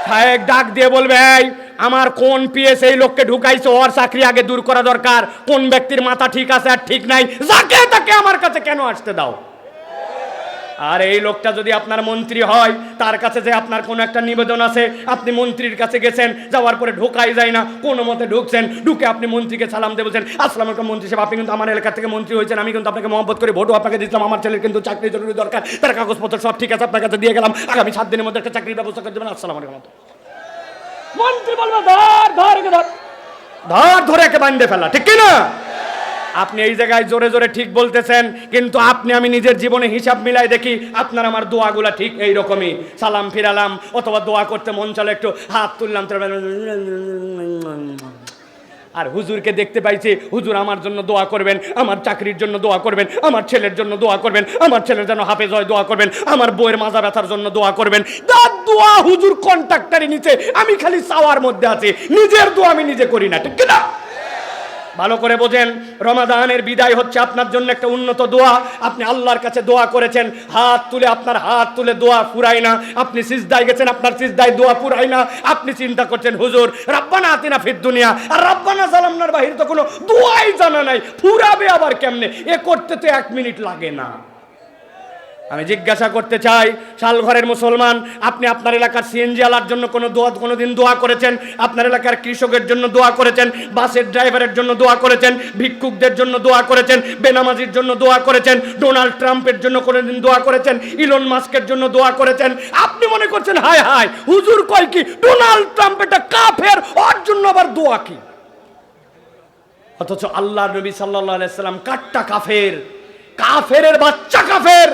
শায়েখ ডাক দিয়ে বলবে, এই আমার কোন পিএস এই লোককে ঢুকাইছে, ওর চাকরি আগে দূর করা দরকার। কোন ব্যক্তির মাথা ঠিক আছে আর ঠিক নাই, যাকে তাকে আমার কাছে কেন আসতে দাও? আর এই লোকটা যদি আপনার মন্ত্রী হয়, তার কাছে যে আপনার কোনো একটা নিবেদন আছে, আপনি মন্ত্রীর কাছে গেছেন, যাওয়ার পরে ঢোকাই যায় না, কোনো মতে ঢুকছেন, ঢুকে আপনি মন্ত্রীকে সালাম দিয়ে বলছেন, আসসালামু আলাইকুম মন্ত্রী সাহেব, আপনি কিন্তু আমার এলাকা থেকে মন্ত্রী হয়েছেন, আমি কিন্তু আপনাকে মহব্বত করে ভোটও আপনাকে দিয়েছিলাম, আমার ছেলের কিন্তু চাকরি জরুরি দরকার, তার কাগজপত্র সব ঠিক আছে, আপনার কাছে দিয়ে গেলাম, আগামী 7 দিনের মধ্যে একটা চাকরির ব্যবস্থা করে দেবেন, আসসালামু আলাইকুম। মন্ত্রী বলবে ধরে একে বান্ধে ফেলা, ঠিক কিনা? আপনি এই জায়গায় জোরে জোরে ঠিক বলতেছেন, কিন্তু আপনি আমি নিজের জীবনে হিসাব মিলাই দেখি, আপনার আমার দোয়াগুলা ঠিক এই রকমই। সালাম ফিরালাম অথবা দোয়া করতে মন চলে, একটু হাত তুললাম, আর হুজুরকে দেখতে পাইছি, হুজুর আমার জন্য দোয়া করবেন, আমার চাকরির জন্য দোয়া করবেন, আমার ছেলের জন্য দোয়া করবেন, আমার ছেলের জন্য হাফেজ হয় দোয়া করবেন, আমার বইয়ের মাজা ব্যথার জন্য দোয়া করবেন। তার দোয়া হুজুর কন্ট্রাক্টরে নিচে, আমি খালি চাওয়ার মধ্যে আছি, নিজের দোয়া আমি নিজে করি না, ঠিক না? ভালো করে বোঝেন, রমাদানের বিদায় হচ্ছে আপনার জন্য একটা উন্নত দোয়া। আপনি আল্লাহর কাছে দোয়া করেছেন, হাত তুলে, আপনার হাত তুলে দোয়া ফুরায় না। আপনি সিজদায় গেছেন, আপনার সিজদায় দোয়া ফুরায় না। আপনি চিন্তা করছেন হুজুর রাব্বানা আতিনা ফিদ দুনিয়া আর রাব্বানা যালামনার বাহিরে তো কোনো দোয়াই জানা নাই, ফুরাবে আবার কেমনে? এ করতে তো 1 মিনিট লাগে না। আমি জিজ্ঞাসা করতে চাই, শালঘরের মুসলমান, আপনি আপনার এলাকার সিএনজি আলার জন্য কোনোদিন দোয়া করেছেন? আপনার এলাকার কৃষকের জন্য দোয়া করেছেন? বাসের ড্রাইভারের জন্য দোয়া করেছেন? ভিক্ষুকদের জন্য দোয়া করেছেন? বেনামাজির জন্য দোয়া করেছেন? ডোনাল্ড ট্রাম্পের জন্য কোনোদিন দোয়া করেছেন? ইলন মাস্কের জন্য দোয়া করেছেন? আপনি মনে করছেন হায় হায় হুজুর কয় কি, ডোনাল্ড ট্রাম্প এটা কাফের, ওর জন্য আবার দোয়া কি? অথচ আল্লাহর নবী সাল্লাল্লাহু আলাইহি সাল্লাম কাট্টা কাফের, কাফেরের বাচ্চা কাফের,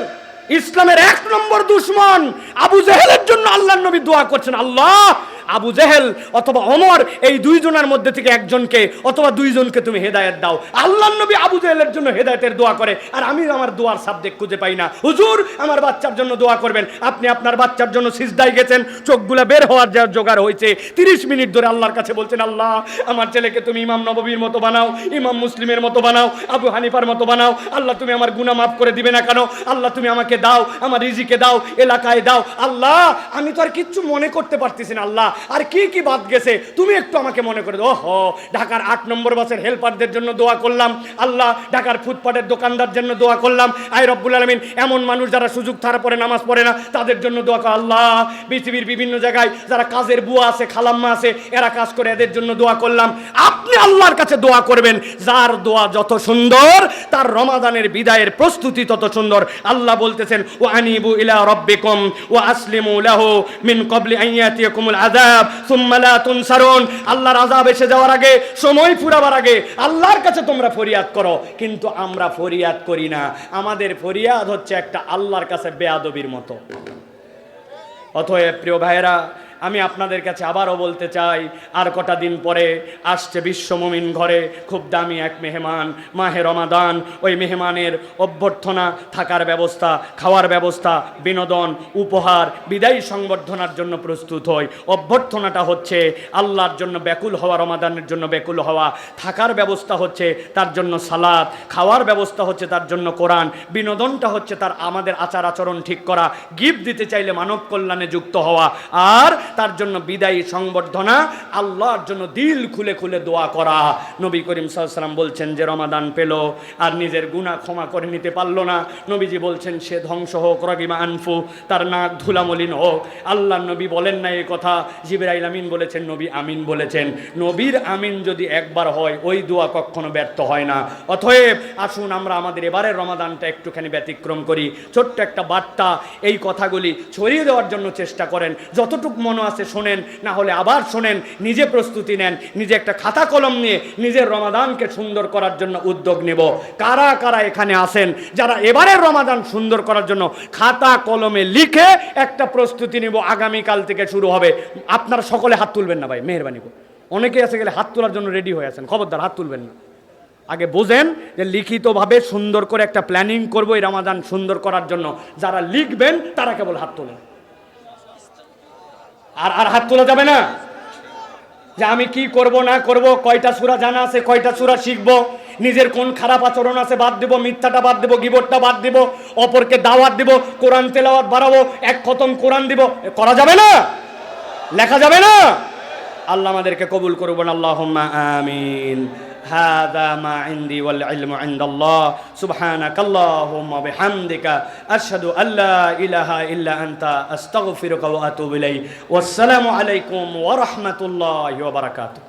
ইসলামের 1 নম্বর দুশমন আবু জেহেলের জন্য আল্লাহর নবী দোয়া করছেন, আল্লাহ আবু জেহেল অথবা ওমর, এই 2 জনের মধ্যে থেকে একজনকে অথবা 2 জনকে তুমি হেদায়েত দাও। আল্লাহর নবী আবু জেহেলের জন্য হেদায়েতের দোয়া করে, আর আমি আমার দোয়ার সাবজেক্ট খুঁজে পাই না। হুজুর আমার বাচ্চার জন্য দোয়া করবেন, আপনি আপনার বাচ্চার জন্য সিজদায় গেছেন, চোখগুলা বের হওয়ার যা জোগাড় হয়েছে, 30 মিনিট ধরে আল্লাহর কাছে বলছেন, আল্লাহ আমার ছেলেকে তুমি ইমাম নববীর মতো বানাও, ইমাম মুসলিমের মতো বানাও, আবু হানিফার মতো বানাও। আল্লাহ তুমি আমার গুনাহ মাফ করে দিবে না কেন? আল্লাহ তুমি আমাকে দাও, আমার রিজিকে দাও, এলাকায় দাও। আল্লাহ আমি তো আর কিচ্ছু মনে করতে পারতেছি না, আল্লাহ আর কি কি বাদ গেছে তুমি একটু আমাকে মনে করে দাও। ওহো, ঢাকার 8 নম্বর বাসের হেল্পারদের জন্য দোয়া করলাম, আল্লাহ ঢাকার ফুটপাতের দোকানদার জন্য দোয়া করলাম, আয় রব্বুল আলামিন এমন মানুষ যারা সুযোগ ছাড়া পরে নামাজ পড়ে না তাদের জন্য দোয়া কর। আল্লাহ পৃথিবীর বিভিন্ন জায়গায় যারা কাজের বুয়া আছে, খালাম্মা আছে, এরা কাজ করে, এদের জন্য দোয়া করলাম। আপনি আল্লাহর কাছে দোয়া করবেন, যার দোয়া যত সুন্দর তার রমাদানের বিদায়ের প্রস্তুতি তত সুন্দর। আল্লাহ বলতেছেন ওয়া আনিবু ইলা রাব্বিকুম ওয়া আসলিমু লাহু মিন ক্বাবলি আন ইয়াতিয়াকুমুল আযাব সুম্মা লা তুনসারুন। আল্লাহর আযাব এসে যাওয়ার আগে, সময় ফুরাবার আগে আল্লাহর কাছে তোমরা ফরিয়াদ করো, কিন্তু আমরা ফরিয়াদ করি না। আমাদের ফরিয়াদ হচ্ছে একটা আল্লাহর কাছে বেয়াদবির মতো। অতএব প্রিয় ভাইয়েরা, আমি আপনাদের কাছে আবারও বলতে চাই, আর কটা দিন পরে আসছে বিশ্ব মুমিন ঘরে খুব দামি এক মেহমান, মাহে রমাদান। ওই মেহমানের অভ্যর্থনা, থাকার ব্যবস্থা, খাওয়ার ব্যবস্থা, বিনোদন, উপহার, বিদায়ী সংবর্ধনার জন্য প্রস্তুত হই। অভ্যর্থনাটা হচ্ছে আল্লাহর জন্য ব্যাকুল হওয়া, রমাদানের জন্য ব্যাকুল হওয়া। থাকার ব্যবস্থা হচ্ছে তার জন্য সালাত, খাওয়ার ব্যবস্থা হচ্ছে তার জন্য কোরআন, বিনোদনটা হচ্ছে তার আমাদের আচার আচরণ ঠিক করা, গিফট দিতে চাইলে মানব কল্যাণে যুক্ত হওয়া, আর তার জন্য বিদায়ী সংবর্ধনা, আল্লাহর জন্য দিল খুলে খুলে দোয়া করা। নবী করিম সাল্লাল্লাহু আলাইহি ওয়াসাল্লাম বলছেন যে রমাদান পেল আর নিজের গুনাহ ক্ষমা করে নিতে পারলো না, নবীজি বলছেন সে ধ্বংস হোক, রগিমা আনফু, তার নাক ধুলামলিন হোক। আল্লাহ নবী বলেন না এই কথা, জিবরাইল আমিন বলেছেন, নবী আমিন বলেছেন। নবীর আমিন যদি একবার হয় ওই দোয়া কখনো ব্যর্থ হয় না। অতএব আসুন আমরা আমাদের এবারের রমাদানটা একটুখানি ব্যতিক্রম করি। ছোট্ট একটা বার্তা, এই কথাগুলি ছড়িয়ে দেওয়ার জন্য চেষ্টা করেন। যতটুকু মনে আছে শোনেন, না হলে আবার শোনেন, নিজে প্রস্তুতি নেন, নিজে একটা খাতা কলম নিয়ে নিজের রমাদানকে সুন্দর করার জন্য উদ্যোগ নেব। কারা কারা এখানে আসেন যারা এবারের রমাদান সুন্দর করার জন্য খাতা কলমে লিখে একটা প্রস্তুতি নেব, আগামীকাল থেকে শুরু হবে। আপনারা সকলে হাত তুলবেন না ভাই, মেহেরবানি করে। অনেকে আছে গেলে হাত তোলার জন্য রেডি হয়ে আছেন, খবরদার হাত তুলবেন না। আগে বোঝেন যে লিখিতভাবে সুন্দর করে একটা প্ল্যানিং করবো এই রমাদান সুন্দর করার জন্য। যারা লিখবেন তারা কেবল হাত তোলেন, আর হাত তোলা যাবে না যে আমি কি করব না করব, কয়টা সূরা জানা আছে, কয়টা সূরা শিখবো, নিজের কোন খারাপ আচরণ আছে বাদ দেব, মিথ্যাটা বাদ দেব, গীবতটা বাদ দেব, অপরকে দাওয়াত দেব, কোরআন তেলাওয়াত বাড়াবো, এক খতম কোরআন দিব, করা যাবে না, লেখা যাবে না। আল্লাহ আমাদেরকে কবুল করবেন, আল্লাহুম্মা আমিন। হাদা মা ইনদি ওয়াল ইলমু ইনদাল্লাহ, সুবহানাকাল্লাহুম্মা বিহামদিকা আশহাদু আল্লা ইলাহা ইল্লা আনতা আস্তাগফিরুকা ওয়া আতুবু ইলাইক। ওয়াসসালামু আলাইকুম ওয়া রাহমাতুল্লাহি ওয়া বারাকাতুহু।